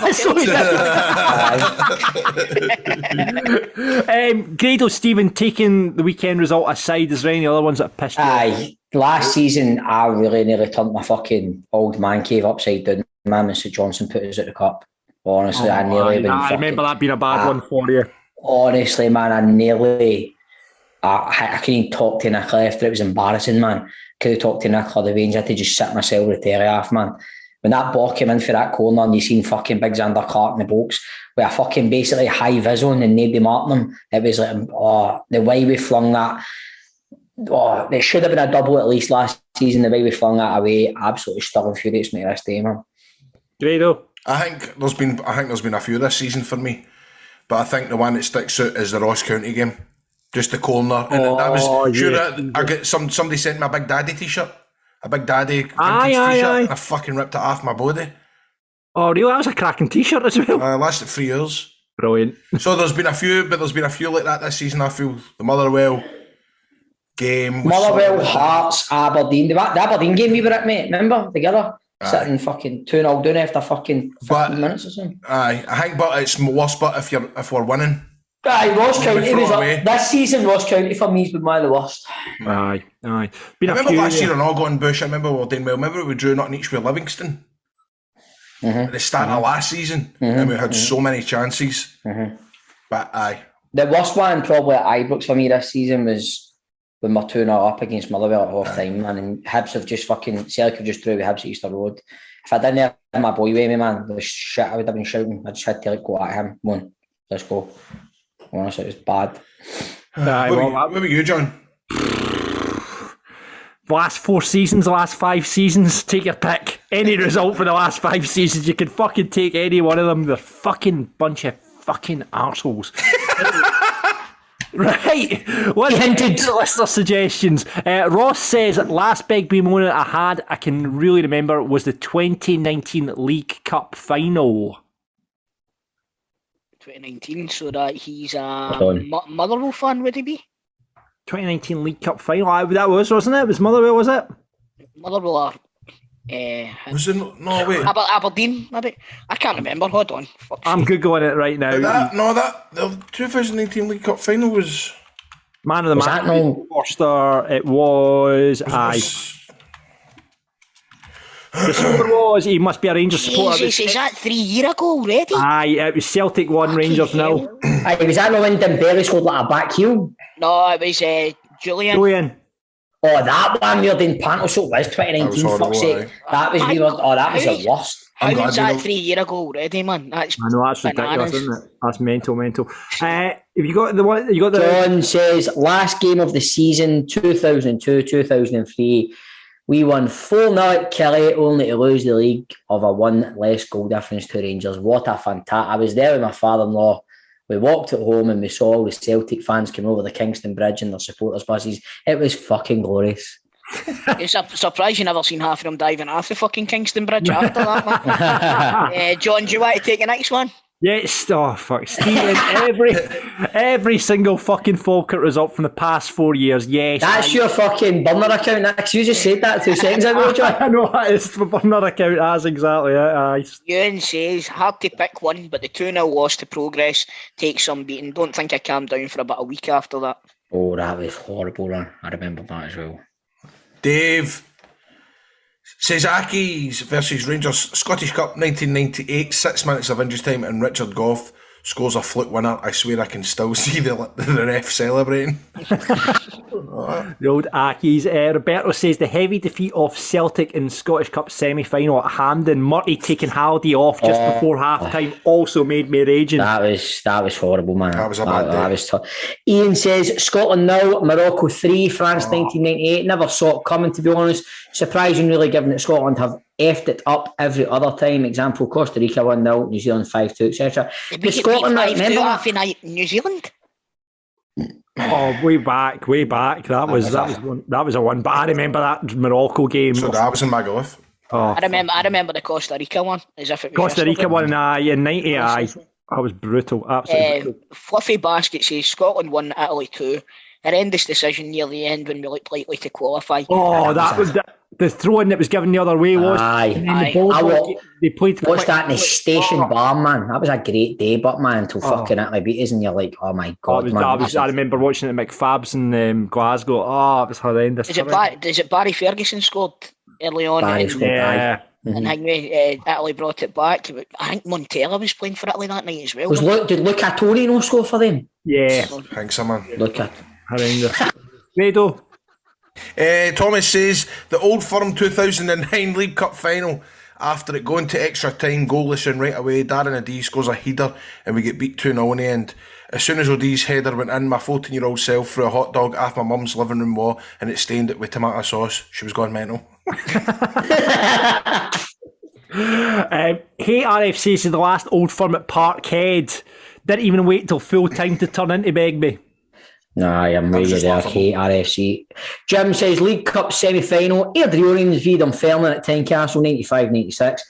Grado, Stephen, taking the weekend result aside, is there any other ones that pissed you off?
Aye. Last season, I really nearly turned my fucking old man cave upside down. Man, Mr. Johnson put us at the cup. Honestly, I nearly been
I remember that being a bad one for you.
Honestly, man, I nearly... I couldn't even talk to Nicola after. It was embarrassing, man. Could have talked to Nicola the range. I had to just sit myself with the terry off, man. When that ball came in for that corner and you seen fucking Big Xander Clark in the box with a fucking basically high vis on and nobody marking him, it was like, the way we flung that. It should have been a double at least last season. The way we flung that away absolutely still infuriates me this day, man.
Grado?
I think there's been a few this season for me, but I think the one that sticks out is the Ross County game. Just the corner, and that was sure. I get somebody sent me a Big Daddy t-shirt, a Big Daddy vintage t-shirt, and I fucking ripped it off my body.
Oh, really? That was a cracking t-shirt as well.
Lasted 3 years.
Brilliant.
So there's been a few like that this season. I feel the Motherwell game,
Motherwell, Hearts, Aberdeen. The Aberdeen game we were at, mate. Remember together. Sitting fucking 2-0 down after fucking 15 minutes or something.
Aye, I think, but it's worse. But if we're winning.
Aye, Ross County was this season. Ross County for me has been one of the worst.
Aye.
I remember last year in Ogden Bush. I remember we were doing well. Remember we drew nothing each with Livingston at the start of last season, and we had so many chances. But aye,
the worst one probably at Ibrox for me this season was when we're 2-0 up against Motherwell at half time, man, and Hibs have just fucking Celtic have just drew with Hibs at Easter Road. If I didn't have my boy with me, man, the shit I would have been shouting. I just had to go at him. Come on, let's go. Honestly, it was bad.
What about you, John?
Last 4 seasons, the last 5 seasons, take your pick. Any result for the last 5 seasons, you can fucking take any one of them. They're fucking bunch of fucking arseholes. Right, what hinted listener suggestions? Ross says last Begbie moment I had, I can really remember, was the 2019 League Cup final.
2019, so that he's a Motherwell fan, would he be?
2019 League Cup final, that was, wasn't it? It was Motherwell, was it?
Motherwell are...
was it no wait?
Aberdeen, maybe? I can't remember, hold on.
I'm Googling it right now.
The 2019 League Cup final was...
Man of the match, Forster, it was... The score was, he must be a Rangers supporter.
Jesus, is that 3 years ago already?
Aye, it was Celtic 1, Rangers 0.
Aye, was that not when Dembele scored like a back heel?
No, it was Julian.
Oh, that one we're doing panel, so it was 2019, fuck's sake. That was the worst.
How was that 3 years ago already, man? I know,
that's ridiculous, isn't it? That's mental. Have you got the one? You got the...
John says, last game of the season, 2002-2003. We won 4-0 at Kelly, only to lose the league of a 1 less goal difference to Rangers. What a fantastic... I was there with my father-in-law We walked at home and we saw all the Celtic fans come over the Kingston Bridge in their supporters' buses. It was fucking glorious.
It's a surprise you never seen half of them diving off the fucking Kingston Bridge after that, man. John, do you want to take the next one?
Yes, oh fuck, Stephen, every single fucking Falkirk result from the past 4 years, yes.
That's your fucking burner account, Nick. You just said that 2 seconds ago, John.
I know, that is the burner account, that's exactly it, aye.
Ewan says, hard to pick one, but the 2-0 loss to Progress takes some beating. Don't think I calmed down for about a week after that.
Oh, that was horrible, man. I remember that as well.
Dave says Accies versus Rangers Scottish Cup 1998, 6 minutes of injury time, and Richard Gough scores a fluke winner. I swear I can still see the ref celebrating.
The old Accies. Roberto says the heavy defeat of Celtic in Scottish Cup semi-final at Hampden. Murty taking Halliday off just before half-time also made me raging.
That was horrible, man.
That was a bad day.
That was tough. Ian says Scotland 0, Morocco 3, France 1998. Never saw it coming, to be honest. Surprising, really, given that Scotland have effed it up every other time. Example, Costa Rica 1-0, New Zealand 5-2, etc.
Did Scotland 5-2 off in New Zealand?
Oh, way back. That was a one. But I remember that Morocco game.
So that was in Magaluf.
Oh,
I remember the Costa Rica one as if it was
Costa Rica one, in 90. That was brutal. Absolutely brutal.
Fluffy Basket says Scotland 1, Italy 2. Horrendous decision near the end when we looked likely to qualify.
Oh, that was the throw-in that was given the other way, was. They played.
Watched that in the station bar, man. That was a great day, but man, until fucking Italy beat us, and you're like, oh my god, man.
I remember watching it at McFab's in Glasgow. Oh, it was horrendous.
Is it Barry Ferguson scored early on?
Yeah.
And Italy brought it back. I think Montella was playing for Italy that night as well.
Did Luca Toni no score for them?
Yeah.
Thanks, man.
Luca.
Horrendous. Grado.
Thomas says the Old Firm 2009 League Cup final. After it going to extra time, goalless and right away, Darren O'Dea scores a header and we get beat 2-0 in the end. As soon as O'Dea's header went in, my 14-year-old self threw a hot dog off my mum's living room wall and it stained it with tomato sauce. She was gone mental.
Hey RFC says the last Old Firm at Parkhead. Didn't even wait till full time to turn into Begbie.
Nah, I'm really there. Hey, RFC. Jim says League Cup semi-final. Air the Orions v Dunfermline at Tynecastle 95-96.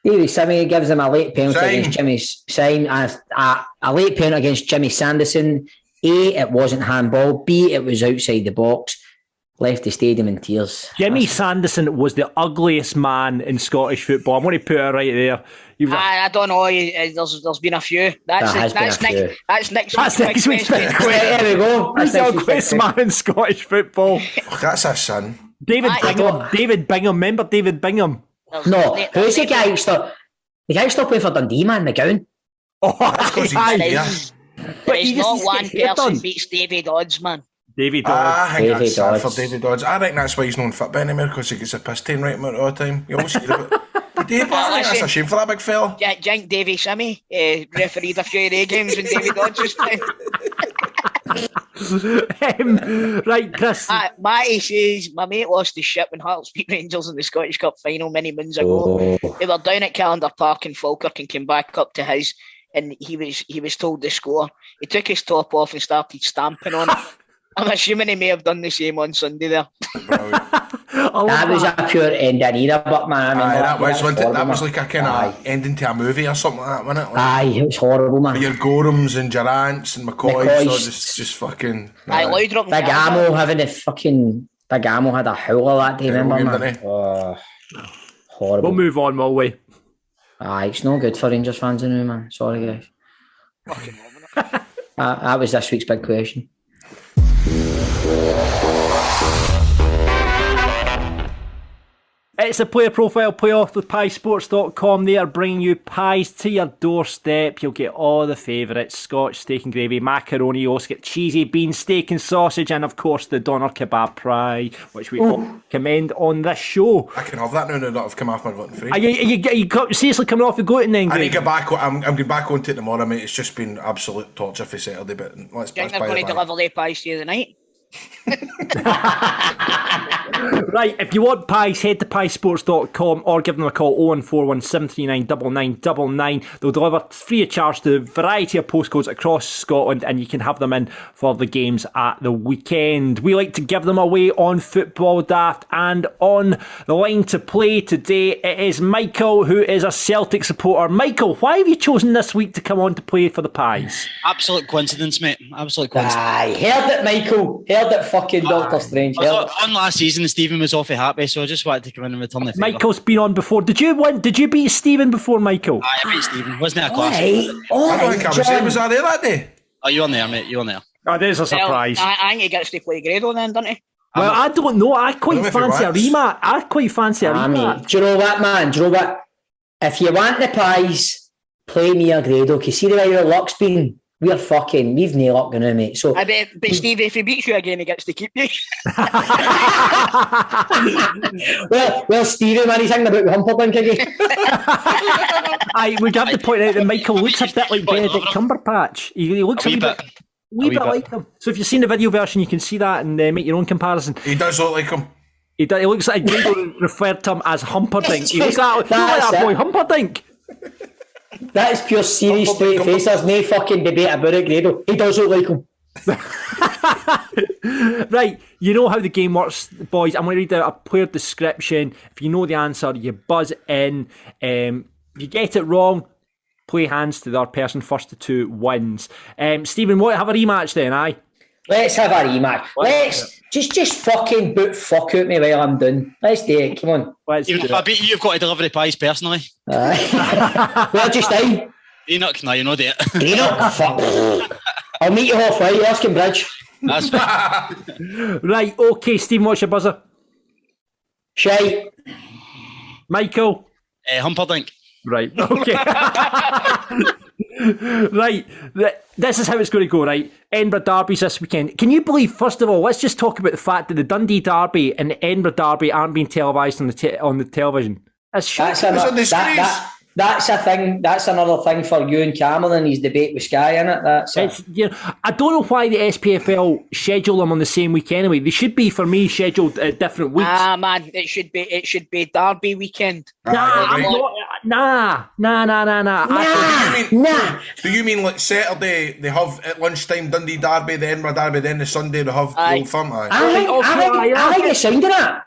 Davy Simmy gives them a late penalty against Jimmy's sign. A late penalty against Jimmy Sanderson. A, it wasn't handball. B, it was outside the box. Left the stadium in tears.
Jimmy Sanderson was the ugliest man in Scottish football. I'm going to put it right there.
I don't know. There's been a few. That's next week's big quiz.
There we go.
He's the ugliest man in Scottish football.
That's a sin.
David Bingham. Remember David Bingham?
No. Who's the guy who stopped playing for Dundee, man? McGowan.
Oh,
that's because he's here.
But he's not one person beats David Odds, man.
David Dodds.
I think that's sad for David Dodds. I reckon that's why he's not fit anymore, because he gets a piss taken right amount all the time. You always hear about it. Dave, I think that's a shame for that big fella.
Jank Davy Simmy refereed a few away games when David Dodds was playing.
Right, Chris.
Matty says, my mate lost his shit when Hearts beat Rangers in the Scottish Cup final many moons ago. They were down at Calendar Park in Falkirk and came back up to his, and he was told to score. He took his top off and started stamping on it. I'm assuming he may have done the same on Sunday there.
That was a pure end era, but man,
that was like a kind of ending to a movie or something like that, wasn't it? Like,
it was horrible, man.
Your Gorhams and Durants and McCoys, just fucking.
Big Ammo having a fucking Big Ammo had a howler that day, remember, man? Horrible.
We'll move on, will we?
It's no good for Rangers fans anyway, man. Sorry, guys. That was this week's big question.
It's a player profile playoff with piesports.com. They are bringing you pies to your doorstep. You'll get all the favourites: Scotch steak and gravy, macaroni. You also get cheesy beans, steak and sausage, and of course the doner kebab pie, which we commend on this show.
I can have that now that I've come off my gluten free.
Are you seriously coming off the gluten then?
I need to get back. I'm going back onto it tomorrow, mate. It's just been absolute torture for Saturday, but let's
think they're going to deliver their pies to you tonight?
Right, if you want pies, head to piesports.com or give them a call 0141 739 9999. They'll deliver free of charge to a variety of postcodes across Scotland, and you can have them in for the games at the weekend. We like to give them away on Football Daft, and on the line to play today it is Michael, who is a Celtic supporter. Michael, why have you chosen this week to come on to play for the pies?
Absolute coincidence, mate. Absolute coincidence.
Aye, heard it, Michael. Heard it, fucking Doctor Strange.
I was on last season and Stephen was awfully happy, so I just wanted to come in and return the favour.
Michael's been on before. Did you win? Did you beat Stephen before, Michael?
Aye, I beat Stephen. Wasn't it a class?
I don't think I was there. Was I there that day?
Oh, you on there, mate. You on there.
Oh, there's a surprise.
I think he gets to play Grado then, doesn't he?
Well, I don't know. I quite
if he
fancy a
wants.
rematch. I quite fancy a rematch.
Do you know what, man? Do you know what? If you want the pies, play me a Grado. Because see the way your luck's been? We've no luck now, mate. So,
I bet, but Stevie, if he beats you again, he gets to keep you.
well, Stevie, man, he's hanging about with Humperdinck again.
We have to point out that Michael looks a bit like Benedict Cumberbatch. He looks a wee bit like him. So if you've seen the video version, you can see that and make your own comparison.
He does look like him.
He looks like Grado referred to him as Humperdinck. He looks like that boy Humperdinck.
That is pure serious straight face. There's no fucking debate about it, Grado. He does look like him.
Right, you know how the game works, boys. I'm going to read out a player description. If you know the answer, you buzz in. If you get it wrong, play hands to the other person. First to two wins. Stephen, have a rematch then, aye?
Let's have a rematch. Let's just fucking boot fuck out me while I'm done. Let's do it. Come on.
Even if I beat you, you've got to deliver the pies personally.
Well, just die.
Enoch, no, you know that.
Enoch, fuck. I'll meet you halfway, Erskine Bridge.
That's right.
Right, okay, Stephen, what's your buzzer?
Shite.
Michael?
Humperdinck.
Right, okay. Right, this is how it's going to go, right? Edinburgh Derby's this weekend. Can you believe, first of all, let's just talk about the fact that the Dundee Derby and the Edinburgh Derby aren't being televised on the television. That's a thing. That's another thing for you and Cameron and his debate with Sky, innit? I don't know why the SPFL schedule them on the same week anyway. They should be, for me, scheduled at different weeks.
Man, it should be Derby weekend.
Nah.
Do you mean like Saturday they have at lunchtime Dundee Derby, the Edinburgh Derby, then the Sunday they have the Old Firm?
I think it's sounding that.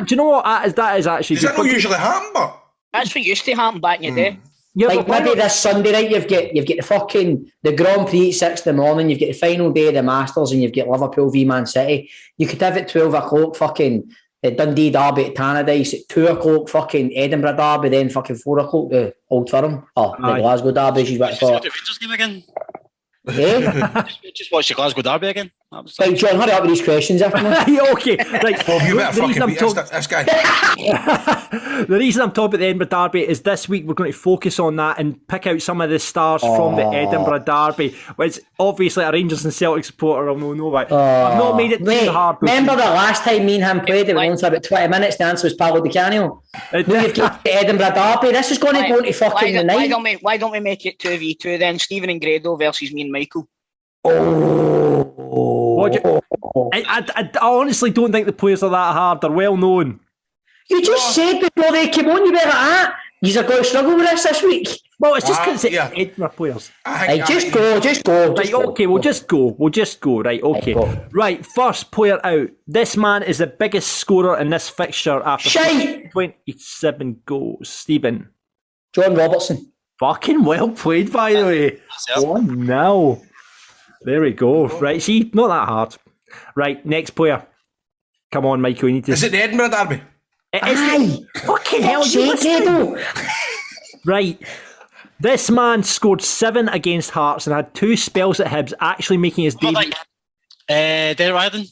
Do you know what that is actually?
Does that not usually happen, but?
That's what used to happen back in the day.
Yeah,
like maybe this Sunday night you've got the Grand Prix at 6 in the morning, you've got the final day of the Masters, and you've got Liverpool v Man City. You could have it 12 o'clock fucking Dundee Derby at Tannadice, at 2 o'clock fucking Edinburgh Derby, then fucking 4 o'clock the Old Firm. The Glasgow Derby, she's what for.
The Rangers game again.
Just
watch the Glasgow Derby again.
Right, John, hurry up with these questions.
Okay, right.
Well, you better fucking beat this guy.
The reason I'm talking about the Edinburgh Derby is this week we're going to focus on that and pick out some of the stars from the Edinburgh Derby, which obviously a Rangers and Celtic supporter will know about. I've not made it too hard.
Remember the last time me and him played, it was only for about 20 minutes, the answer was Paolo Di Canio. Now you've got the Edinburgh Derby, this is going to go into fucking the night.
Why don't we make it 2v2 then? Stephen and Grado versus me and Michael.
I honestly don't think the players are that hard. They're well known.
You just said before they came on, you better that. You're going to struggle with this week.
Well, it's just because it's Edinburgh players.
Just go.
Right, okay, we'll just go. Right, okay. Right, first player out. This man is the biggest scorer in this fixture after 27 goals. Stephen.
John Robertson.
Fucking well played, by the way. 1-0. There we go. Right, see, not that hard. Right, next player. Come on, Michael, you need to...
Is it the Edinburgh Derby?
Aye. Fucking hell, you
Right. This man scored 7 against Hearts and had 2 spells at Hibs, actually making his debut.
Derek Riordan.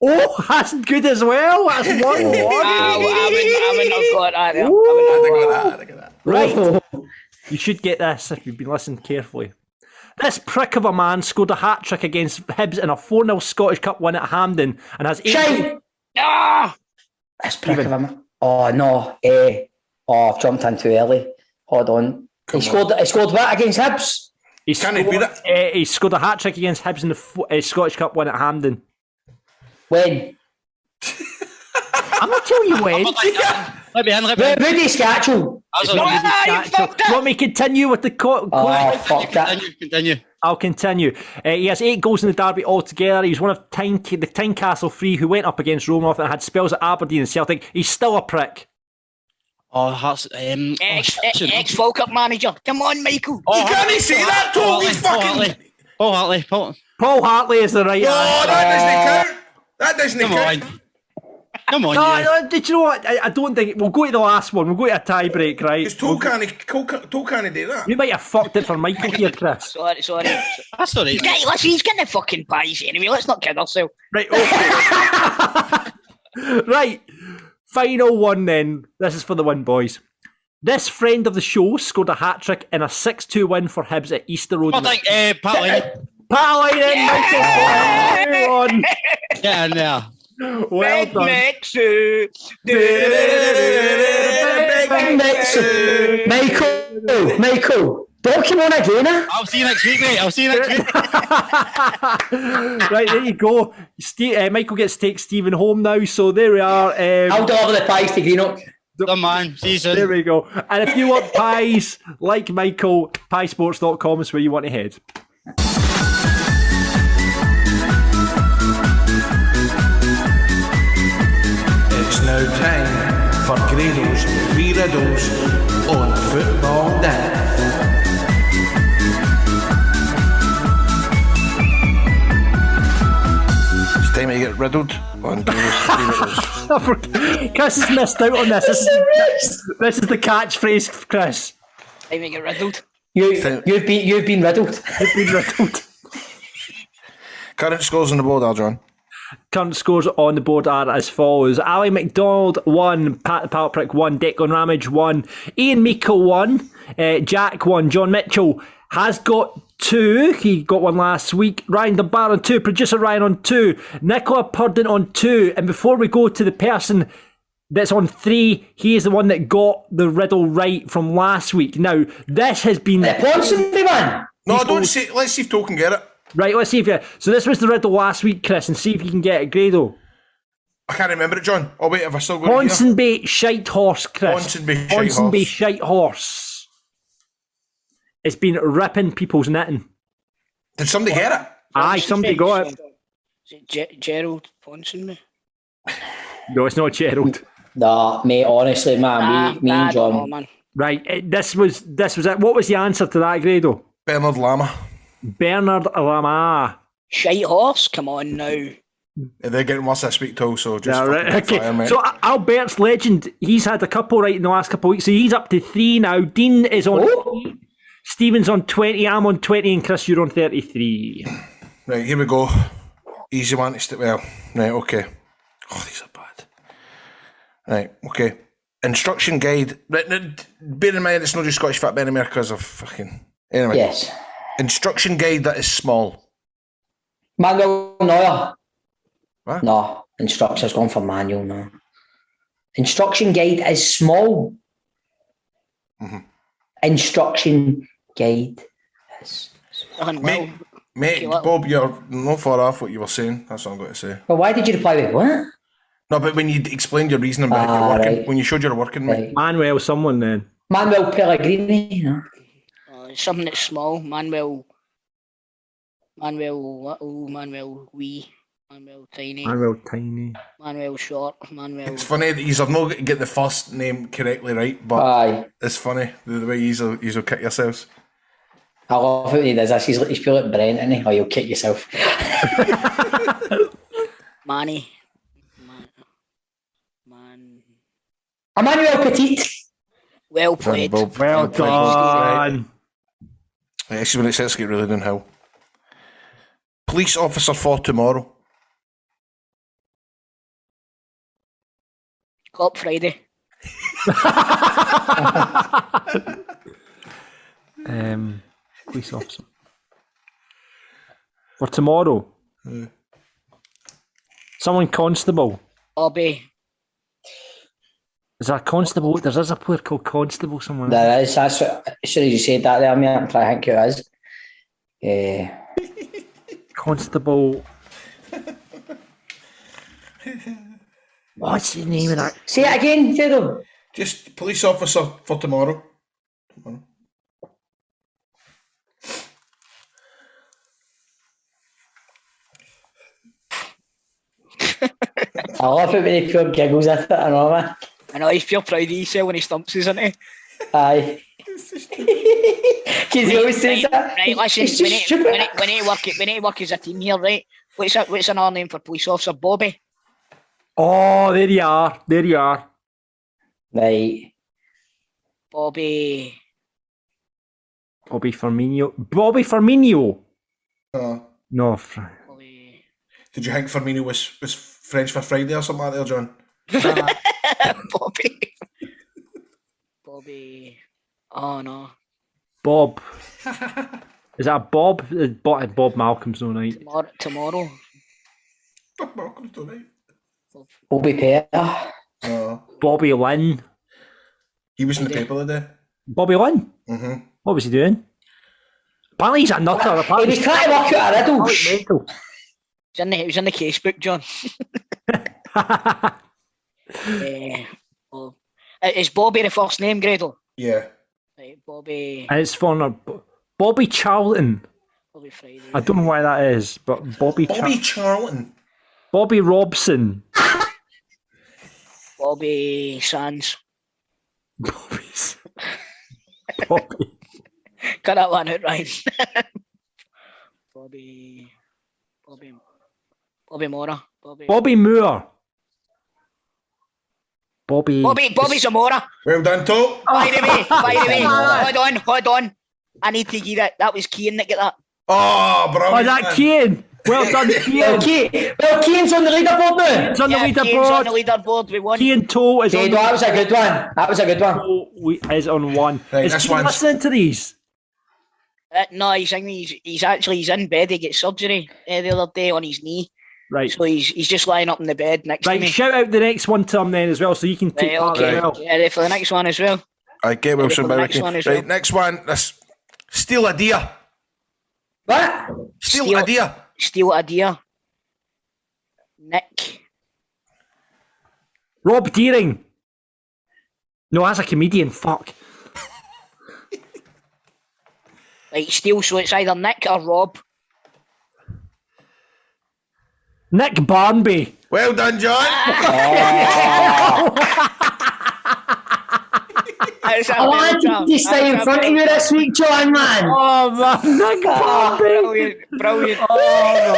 Oh, that's good as well. That's 1-1.
I wouldn't have got that.
I wouldn't have got that.
Right. You should get this if you've been listening carefully. This prick of a man scored a hat-trick against Hibs in a 4-0 Scottish Cup win at Hampden and has 8...
This prick of a man. Oh, no. I've jumped in too early. Hold on. He scored what against Hibs?
He scored a hat-trick against Hibs in the Scottish Cup win at Hampden.
When?
I'm not telling you when.
Let me in.
Rudy Scatchell.
You want me to continue with the
fuck that.
Continue.
I'll continue. He has 8 goals in the derby altogether. He's one of the Tynecastle 3 who went up against Romanov and had spells at Aberdeen and Celtic. He's still a prick.
Oh, Hearts.
Ex-Falkirk manager. Come on, Michael.
You can't say that, Tom. He's fucking...
Paul Hartley. Paul
Hartley is the right
No,
answer.
that doesn't count. That doesn't count.
Come on,
No, did you know what? I don't think... We'll go to the last one. We'll go to a tie-break, right?
Because Toe can't do that.
You might have fucked it for Michael here, Chris.
Sorry.
That's all right.
Listen, he's getting the fucking pies anyway. Let's not kid ourselves.
Right, okay. Right. Final one then. This is for the win, boys. This friend of the show scored a hat-trick in a 6-2 win for Hibs at Easter Road.
Pat Lynn.
Pat Lynn, Michael.
Get in there.
Well done.
Michael, Pokemon again, eh?
I'll see you next week, mate.
Right, there you go. Michael gets to take Stephen home now, so there we are.
I'll deliver the pies to Greenock.
Come on, see you soon.
There we go. And if you want pies, like Michael, piesports.com is where you want to head.
It's now time for Grado's 3 riddles on Football Daft. It's time to get riddled on Grado's 3 riddles.
Chris has missed out on this. This is the catchphrase, Chris.
Time to get riddled.
You've been riddled.
You've been riddled.
Current scores on the board are, John.
Current scores on the board are as follows. Ali McDonald 1, Pat the Pallet Prick 1, Declan Ramage 1, Ian Meikle 1, Jack 1, John Mitchell has got 2, he got 1 last week, Ryan Dunbar on 2, producer Ryan on 2, Nicola Purden on 2, and before we go to the person that's on 3, he is the one that got the riddle right from last week. Now, this has been...
Ponsonby, man!
No, don't say... Let's see if Toe can get it.
Right, let's see if you... So this was the riddle last week, Chris, and see if you can get it, Grado.
I can't remember it, John. Oh, wait, if I still got
Ponsonby Shite Horse, Chris.
Ponsonby
Shite Horse. It's been ripping people's knitting.
Did somebody get it?
Aye, somebody got it.
Is it Gerald Ponsonby?
No, it's not Gerald.
Nah, mate, honestly, man, me and John...
man.
Right, this was it. What was the answer to that, Grado?
Bernard Lama.
Bernard Lama.
Shite horse, come on now.
They're getting worse this week too, so just
okay.
fire, mate.
So Albert's legend, he's had a couple right in the last couple of weeks, so he's up to 3 now. Dean is on 8, Stephen's on 20, I'm on 20, and Chris, you're on 33.
Right, here we go. Easy one to stick well. Right, okay. Oh, these are bad. Right, okay. Instruction guide. Right, bear in mind it's not just Scottish Fat Ben America's of fucking... Anyway.
Yes.
Instruction guide that is small.
Manuel Neuer.
What?
No, instructions gone for manual now. Instruction guide is small.
Mm-hmm.
Instruction guide is...
Mate, Bob, you're not far off what you were saying. That's what I'm going to say.
Well, why did you reply with what?
No, but when you explained your reasoning about your working, when you showed your working, mate.
Manuel someone then.
Manuel Pellegrini, you know.
Something that's small. Manuel wee. Manuel tiny. Manuel short.
It's funny that you've not get the first name correctly right, but it's funny the way you'll kick yourselves.
I love how he does this. He's pure like Brent, isn't he? Or you'll kick yourself.
Manny.
Emmanuel Petit.
Well played.
Well done.
Actually, when it starts to get really downhill. Police officer for tomorrow.
Cop Friday.
Police officer. For tomorrow. Someone constable.
Obby.
Is there a constable? There is a player called Constable somewhere.
There is. That's what, as soon as you said that there, I'm trying to think who it is.
Constable. What's the name of that?
Say it again, Fredo.
Just police officer for tomorrow.
I love it when he pure giggles at it, I know, man.
I know, he's pure proud of himself when he stumps us, isn't he?
Aye. Because he always says that.
Right, listen,
It's just stupid.
we need to work as a team here, right? What's another name for police officer? Bobby?
Oh, there you are. There you are.
Right.
Bobby
Firmino. Bobby Firmino. No.
Bobby.
Did you think Firmino was French for Friday or something like that, John?
Bobby. Oh no.
Bob. Is that Bob? Bob Malcolm's no night.
Tomorrow.
Malcolm's don't right.
Bobby Pear.
Bobby Lynn.
He was in the paper the day.
Bobby Lynn?
Mm-hmm.
What was he doing? Apparently he's a nutter.
He was trying to work out a riddle.
It was in the casebook, John. Is Bobby the first name, Gradle?
Yeah.
Right, Bobby.
And it's for Bobby Charlton.
Bobby Friday.
I don't know why that is, but Bobby
Charlton.
Bobby Robson.
Bobby Sands.
Bobby.
Got that one out right. Bobby Mora.
Bobby Moore.
Bobby Zamora.
Well done, Tom.
By the way, hold on. I need to give that. That was Keane that got that.
Oh, bro.
Oh, that Keane. Well done, Keane.
Keane's on the leaderboard now.
He's on the leaderboard.
Keane's on the leaderboard. We won.
Keane Toe is on.
That was a good one. That was a good one.
Is on one.
Right,
is
this
Keane
one's
listening to these?
No, he's in bed. He gets surgery the other day on his knee.
Right.
So he's just lying up in the bed next to me.
Shout out the next one to him then as well, so you can take part as well.
Yeah, for the next one as well.
I get Wilson by
next one as well.
Right, next one. This steal a deer.
What?
Steal a deer.
Steal a deer. Nick.
Rob Deering. No, that's a comedian. Fuck.
Right, steal. So it's either Nick or Rob.
Nick Barnby.
Well done, John.
I wanted to stay in front of you this week, John, man.
Oh, man. Nick Barnby.
Brilliant.
Oh,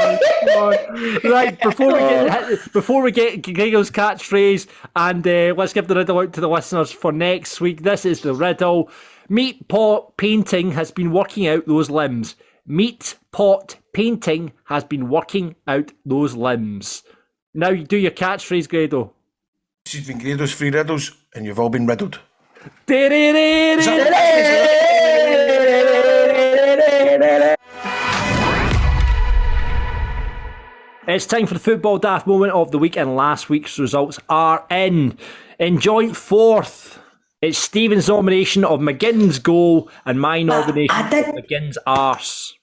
my God. Right, before we get Gregor's catchphrase, and let's give the riddle out to the listeners for next week. This is the riddle. Meat Pot Painting has been working out those limbs. Meat Pot Painting has been working out those limbs. Now you do your catchphrase, Grado.
This has been Grado's free riddles, and you've all been riddled.
It's time for the football daft moment of the week, and last week's results are in. In joint fourth, it's Stephen's nomination of McGinn's goal and my nomination of McGinn's arse.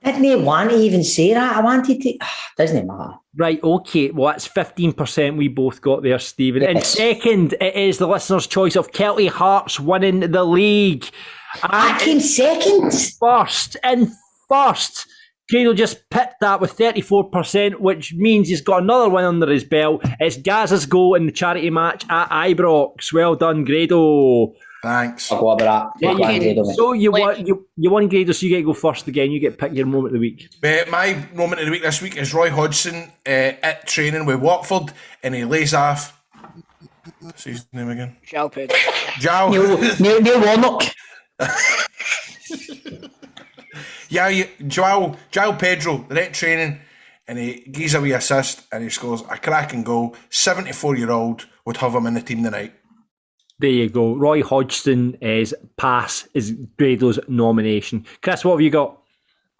I didn't want to even say that. I wanted to. Doesn't matter.
Right, okay. Well, that's 15% we both got there, Stephen.
Yes.
In second, it is the listener's choice of Kelty Hearts winning the league.
I came second.
First, Grado just pipped that with 34%, which means he's got another win under his belt. It's Gaz's goal in the charity match at Ibrox. Well done, Grado.
Thanks.
I'll go over that.
So you won, Grado, so you get to go first again. You get to pick your moment of the week.
My moment of the week this week is Roy Hodgson at training with Watford, and he lays off. What's his name again?
João Pedro.
Neil Warnock.
João Pedro, they're at training, and he gives a wee assist, and he scores a cracking goal. 74-year-old would have him in the team tonight.
There you go. Roy Hodgson is Grado's nomination. Chris, what have you got?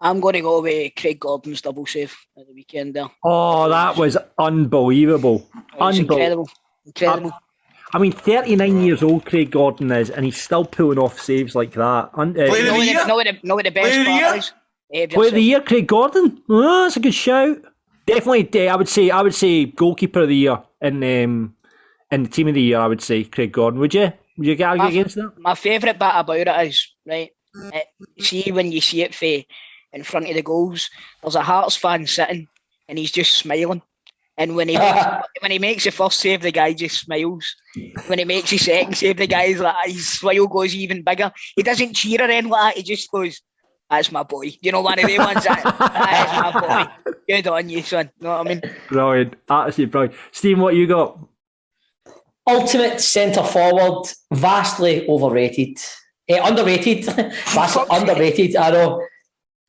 I'm going to go with Craig Gordon's double save at the weekend there.
Oh, that was unbelievable.
Incredible.
I mean, 39 years old Craig Gordon is, and he's still pulling off saves like that.
Know what the best part is?
Play of the year, Craig Gordon? Oh, that's a good shout. Definitely, I would say goalkeeper of the year in the team of the year. I would say Craig Gordon. Would you? Would you argue against that?
My favourite bit about it is right. See when you see it in front of the goals, there's a Hearts fan sitting and he's just smiling. And when he makes the first save, the guy just smiles. When he makes the second save, the guy's like, his smile goes even bigger. He doesn't cheer or anything like that. He just goes, "That's my boy." You know, one of them ones. That is my boy. Good on you, son. You know what I mean? Brilliant.
Absolutely brilliant. Steve, what you got?
Ultimate centre forward, vastly overrated. Underrated. Vastly underrated, I know.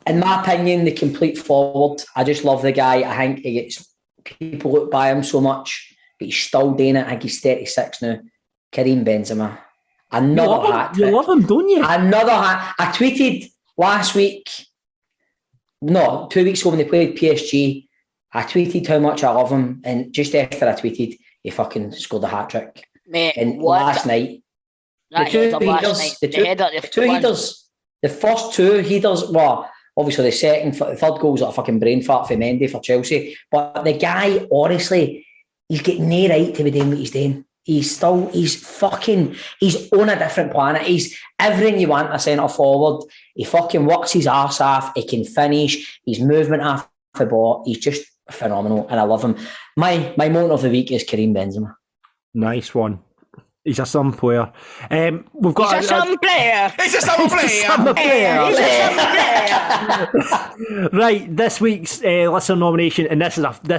In my opinion, the complete forward. I just love the guy. I think he gets people look by him so much, but he's still doing it. I think he's 36 now. Karim Benzema. Another hat trick.
You love him, don't you?
Another hat. I tweeted last week, 2 weeks ago when they played PSG, I tweeted how much I love him, and just after I tweeted, he fucking scored a hat trick.
Mate,
and last night, the two headers, the first two headers were obviously the third goal was a fucking brain fart for Mendy for Chelsea. But the guy, honestly, he's got no right to be doing what he's doing. He's on a different planet. He's everything you want a centre forward. He fucking works his arse off. He can finish. His movement off the ball. He's just phenomenal, and I love him. My moment of the week is Karim Benzema.
Nice one. He's a some player. We've got
He's a some player.
He's a some player.
Right, this week's listener nomination, and this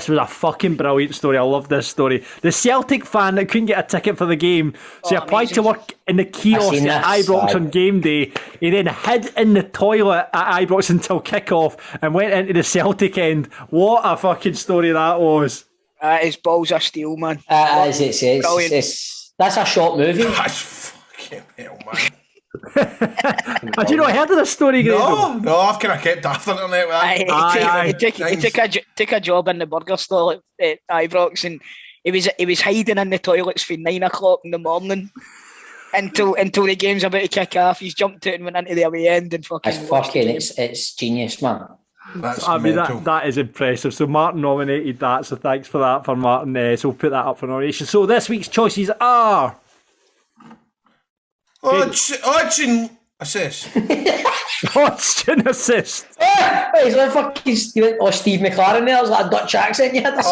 was a fucking brilliant story. I love this story. The Celtic fan that couldn't get a ticket for the game, so he applied to work in the kiosk at Ibrox on game day. He then hid in the toilet at Ibrox until kick-off and went into the Celtic end. What a fucking story that was.
His balls are steel, man.
That's a short movie.
That's fucking hell, man.
Had you not heard of this story, Grado?
No, I've kind of kept after internet with that.
He took a job in the burger store at Ibrox, and he was hiding in the toilets for 9 o'clock in the morning until the game's about to kick off. He's jumped out and went into the away end and fucking.
It's genius, man.
That is impressive. So Martin nominated that, so thanks for that for Martin. So we'll put that up for nomination. So this week's choices are
Hodgson assist.
Hodgson assist.
He's like fucking Steve McLaren there. There's like a Dutch accent you had.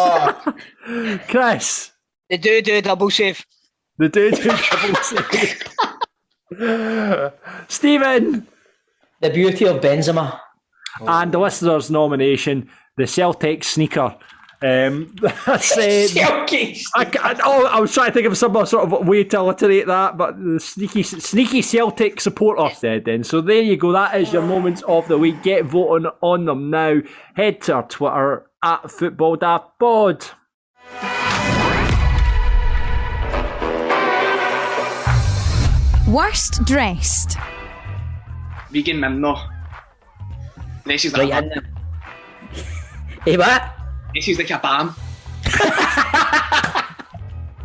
Chris.
The do double save.
The do double save. Stephen.
The beauty of Benzema.
And the listener's nomination, the Celtic sneaker.
Celtic.
I was trying to think of some sort of way to alliterate that, but the sneaky Celtic supporter said then. So there you go. That is your moments of the week. Get voting on them now. Head to our Twitter at FootballDaftPod.
Worst dressed.
Vegan Mimno. This is
right
like
hey, what?
This is like a bam.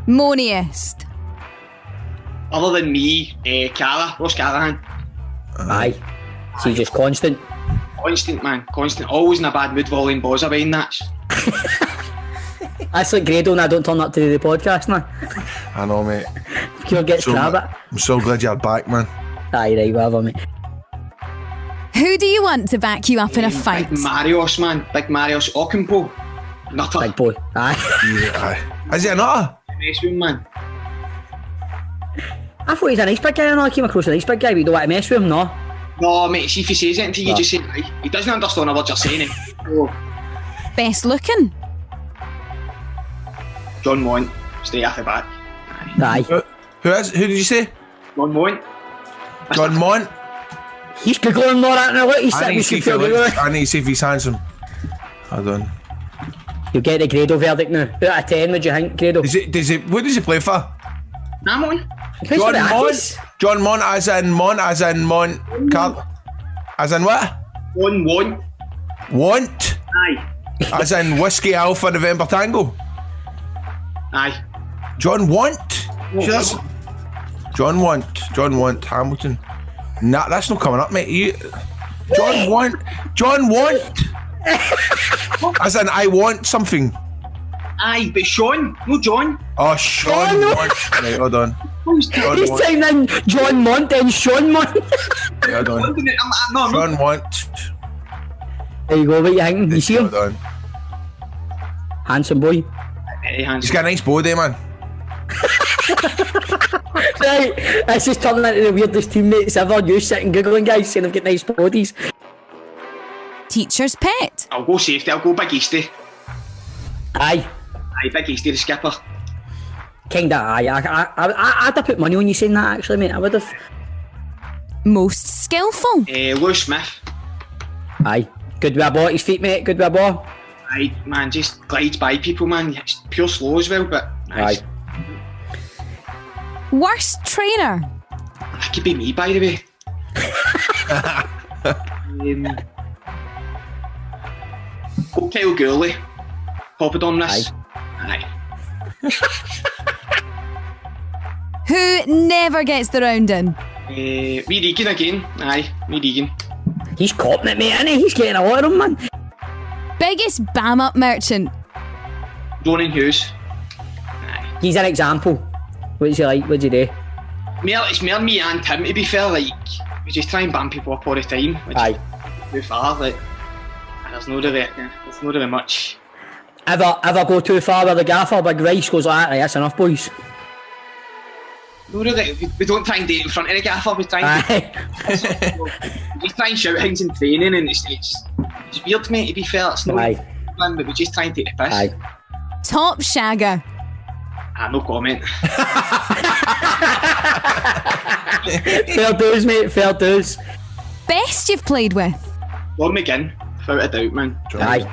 Moniest.
Other than me, Cara. What's Callaghan?
Aye. She's just constant.
Constant, man. Constant. Always in a bad mood volleying balls away that.
That's like Grado and I don't turn up to do the podcast, man.
I know, mate.
Pure gets crab it.
I'm so glad you're back, man.
Aye, right, whatever, mate.
Who do you want to back you up in a fight?
Big Marios, man. Big Marios Ocampo. Nutter.
Big boy. Aye.
Yeah. Is he a nutter?
Mess with him, man.
I thought he's a nice big guy. I know I came across a nice big guy, but you don't want to mess with him, no?
No, mate, see if he says anything, you just say, right. He doesn't understand what you're saying.
Best looking?
John Mont. Stay off the back.
Aye.
Who did you say?
John Mont.
John Mont.
He's googling more right now. Look, he's
I need to see if he's handsome. Hold on.
You'll get the Grado verdict now. Who out of 10 would you think, Grado?
What does he play for?
Namon.
John Mont as in Mont. As in what?
Want.
Want?
Aye.
As in Whiskey Alpha November Tango?
Aye.
John Want? John Want, Hamilton. Nah, that's not coming up, mate. John Want. As in, I want something.
Aye, but Sean, no John.
Oh, Sean wants. Right, hold on.
He's saying in John Mont and Sean Mont.
Hold on. Sean wants.
There you go, what you thinking? You see him?
Hold on.
Handsome boy.
Very handsome.
He's got a nice body, man.
Right, this is turning into the weirdest teammates ever. You sitting googling guys saying they've got nice bodies.
Teacher's pet.
I'll go safety, I'll go Big Easty.
Aye.
Aye, Big Easty, the skipper.
Kinda aye. I'd have put money on you saying that actually, mate. I would have.
Most skillful.
Lou Smith.
Aye. Good with a ball at his feet, mate. Good with a ball.
Aye, man, just glides by people, man. It's pure slow as well, but nice.
Aye.
Worst trainer.
That could be me, by the way. Go Kyle Gourley. Pop it on this. Aye.
Who never gets the round in.
Wee Regan again. Aye, Wee Regan.
He's copping it, mate, isn't he? He's getting a lot of them, man.
Biggest bam up merchant.
Ronan Hughes.
He's an example. What's he like? What'd you do?
It's more me and him, to be fair. Like, we just try and bam people up all the time.
Aye.
Too far, like, there's no really much.
Ever go too far with the gaffer? Big Rice goes like that. Right, that's enough, boys.
No, really, we don't try and do it in front of the gaffer. We try and we just try and shout things in training, and it's weird, mate. To be fair, it's not.
Aye.
Fun, but we just try and take the piss.
Aye.
Top shagger.
No comment.
Fair dues, mate. Fair dues.
Best you've played with.
Lord McGinn, without a doubt, man.
Aye.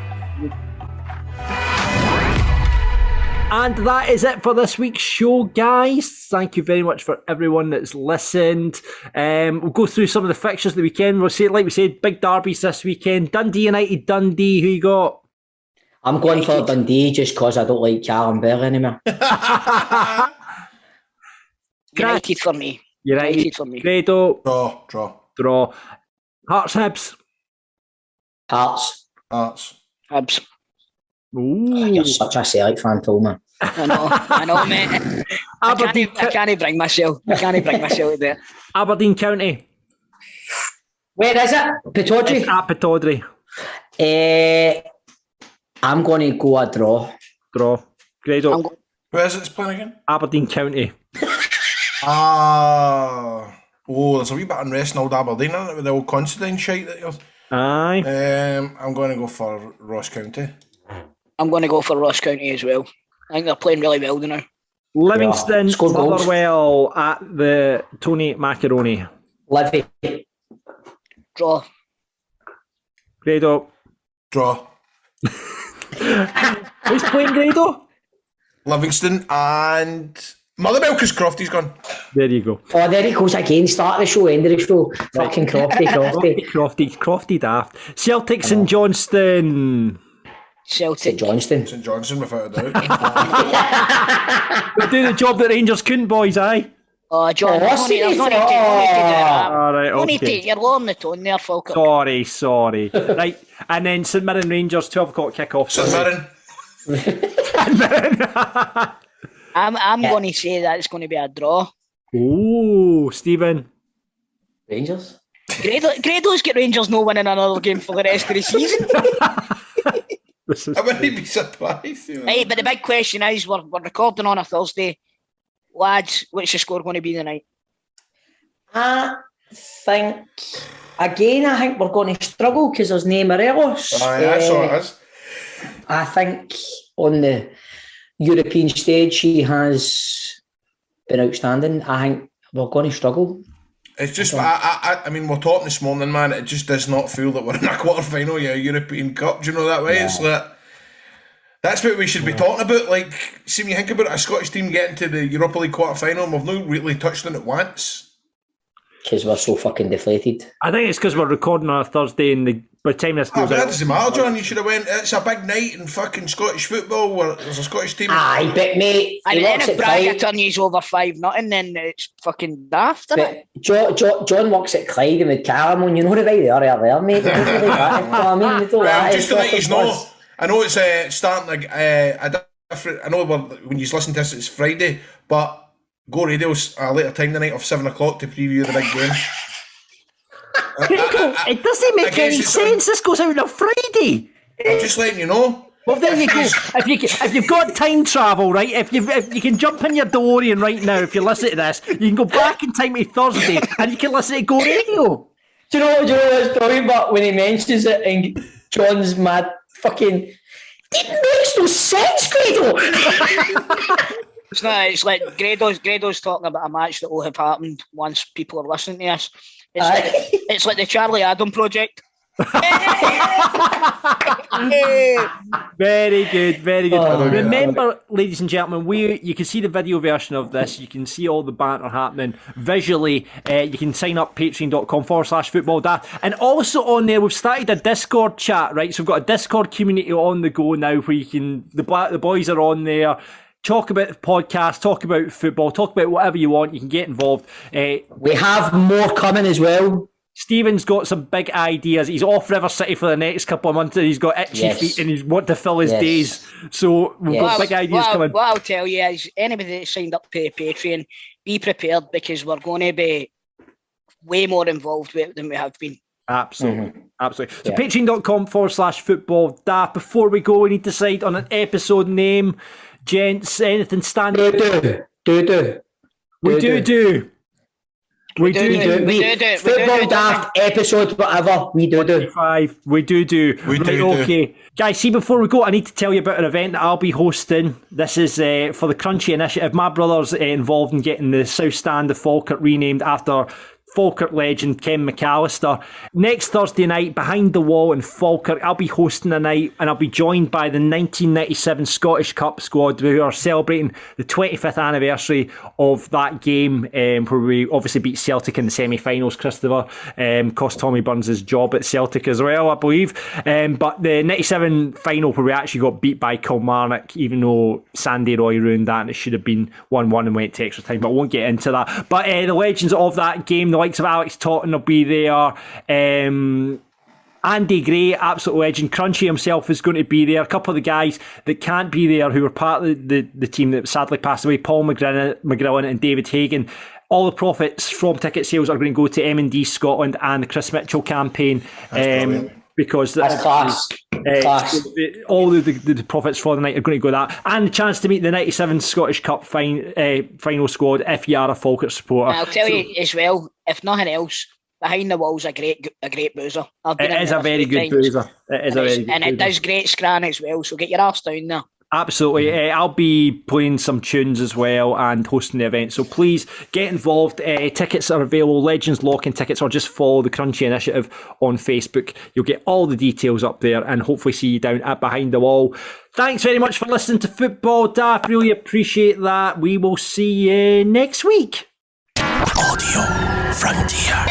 And that is it for this week's show, guys. Thank you very much for everyone that's listened. We'll go through some of the fixtures of the weekend. We'll say, like we said, big derbies this weekend. Dundee United, Dundee. Who you got?
I'm going for Dundee just because I don't like Callum anymore.
United for me.
United for me. Credo. Draw. Hearts, Hibs.
Hearts.
Hibs.
Ooh.
You're such a Celtic fan, Tolman.
I know, mate. I can't bring myself to there.
Aberdeen County.
Where is it? Pataudry?
It's at Pataudry.
I'm going to go a draw.
Grado.
Where is it it's playing again?
Aberdeen County.
There's a wee bit of unrest in old Aberdeen, isn't it, with the old Considine shite that you're...
Aye.
I'm going to go for Ross County.
I'm going to go for Ross County as well. I think they're playing really well now.
Livingston, Motherwell at the Tony Macaroni.
Livy.
Draw.
Grado.
Draw.
Who's playing Grado?
Livingston and Motherwell, because Crofty's gone.
There you go.
Oh, there he goes again. Start the show, end of the show. Fucking
Crofty Daft. Celtic St Johnstone.
Celtic.
St Johnstone, without a doubt.
We'll do the job that Rangers couldn't, boys, aye?
Oh, John, no need to do that.
Alright,
no need to, you're lowering the tone there, Falkirk.
Sorry. Right, and then St Mirren Rangers, 12 o'clock kick-off.
St Mirren.
I'm going to say that it's going to be a draw.
Ooh, Stephen.
Rangers?
Grado's got Rangers no winning another game for the rest of the season.
I wouldn't be surprised.
Hey, but the big question is, we're recording on a Thursday. Lads, what's the score going to be tonight?
I think we're going to struggle because there's no Morelos.
That's all it is.
I think on the European stage he has been outstanding. I think we're going to struggle.
It's just, I mean, we're talking this morning, man. It just does not feel that we're in a quarter-final of a European Cup. Do you know that way? Yeah. It's like, that's what we should be talking about. Like, see, when you think about it, a Scottish team getting to the Europa League quarter-final, and we've not really touched on it once.
Because we're so fucking deflated.
I think it's because we're recording on a Thursday, and by the time this goes out...
That doesn't matter, John. You should have went, it's a big night in fucking Scottish football where there's a Scottish team.
Aye, but mate...
And then if Braga turn you over 5-0, then it's fucking daft, isn't it?
John works at Clyde and with Callum, and you know the way they are out there, mate. They don't really that. I mean, they don't
just to let you know, I know it's starting a different. I know when you listen to this, it's Friday, but Go Radio's a later time tonight of 7 o'clock to preview the big game.
It doesn't make any sense. This goes out on a Friday.
I'm just letting you know.
Well, there you go. If you've got time travel, right? If you can jump in your DeLorean right now, if you listen to this, you can go back in time to Thursday, and you can listen to Go Radio.
Do you know what it's talking about when he mentions it? And John's mad fucking. It makes no sense, Grado.
It's not. It's like Grado's talking about a match that will have happened once people are listening to us. It's like the Charlie Adam project.
Very good. Remember, ladies and gentlemen, you can see the video version of this. You can see all the banter happening visually. You can sign up patreon.com/footballdaft. And also on there, we've started a Discord chat, right? So we've got a Discord community on the go now where you can, the boys are on there. Talk about the podcast, talk about football, talk about whatever you want. You can get involved.
We have more coming as well.
Stephen's got some big ideas. He's off River City for the next couple of months and he's got itchy feet and he's want to fill his days. So we've got big ideas coming.
What I'll tell you is anybody that signed up to Patreon, be prepared because we're going to be way more involved with it than we have been.
Absolutely. So patreon.com/football daft. Before we go, we need to decide on an episode name. Gents, anything standing? We do.
Football Daft episode, whatever. We do.
25. We do. Okay. Guys, see, before we go, I need to tell you about an event that I'll be hosting. This is for the Crunchy Initiative. My brother's involved in getting the South Stand of Falkirk renamed after Falkirk legend Ken McAllister. Next Thursday night, Behind the Wall in Falkirk, I'll be hosting a night and I'll be joined by the 1997 Scottish Cup squad who are celebrating the 25th anniversary of that game where we obviously beat Celtic in the semi-finals. Christopher cost Tommy Burns his job at Celtic as well, I believe. But the 97 final where we actually got beat by Kilmarnock, even though Sandy Roy ruined that and it should have been 1-1 and went to extra time, but I won't get into that. But the legends of that game, the likes of Alex Totten will be there. Andy Gray, absolute legend. Crunchy himself is going to be there. A couple of the guys that can't be there who were part of the team that sadly passed away, Paul McGrillen and David Hagan. All the profits from ticket sales are going to go to M&D Scotland and the Chris Mitchell campaign. Because
that's class.
All the profits for the night are going to go that, and the chance to meet the 97 Scottish Cup final squad if you are a Falkirk supporter.
I'll tell you as well, if nothing else, Behind the Wall's a great boozer.
It is a very good boozer.
It does great scran as well. So get your arse down there.
Absolutely. I'll be playing some tunes as well and hosting the event. So please get involved. Tickets are available. Legends Lock-in tickets, or just follow the Crunchy Initiative on Facebook. You'll get all the details up there and hopefully see you down at Behind the Wall. Thanks very much for listening to Football Daft. Really appreciate that. We will see you next week.
Audio Frontier.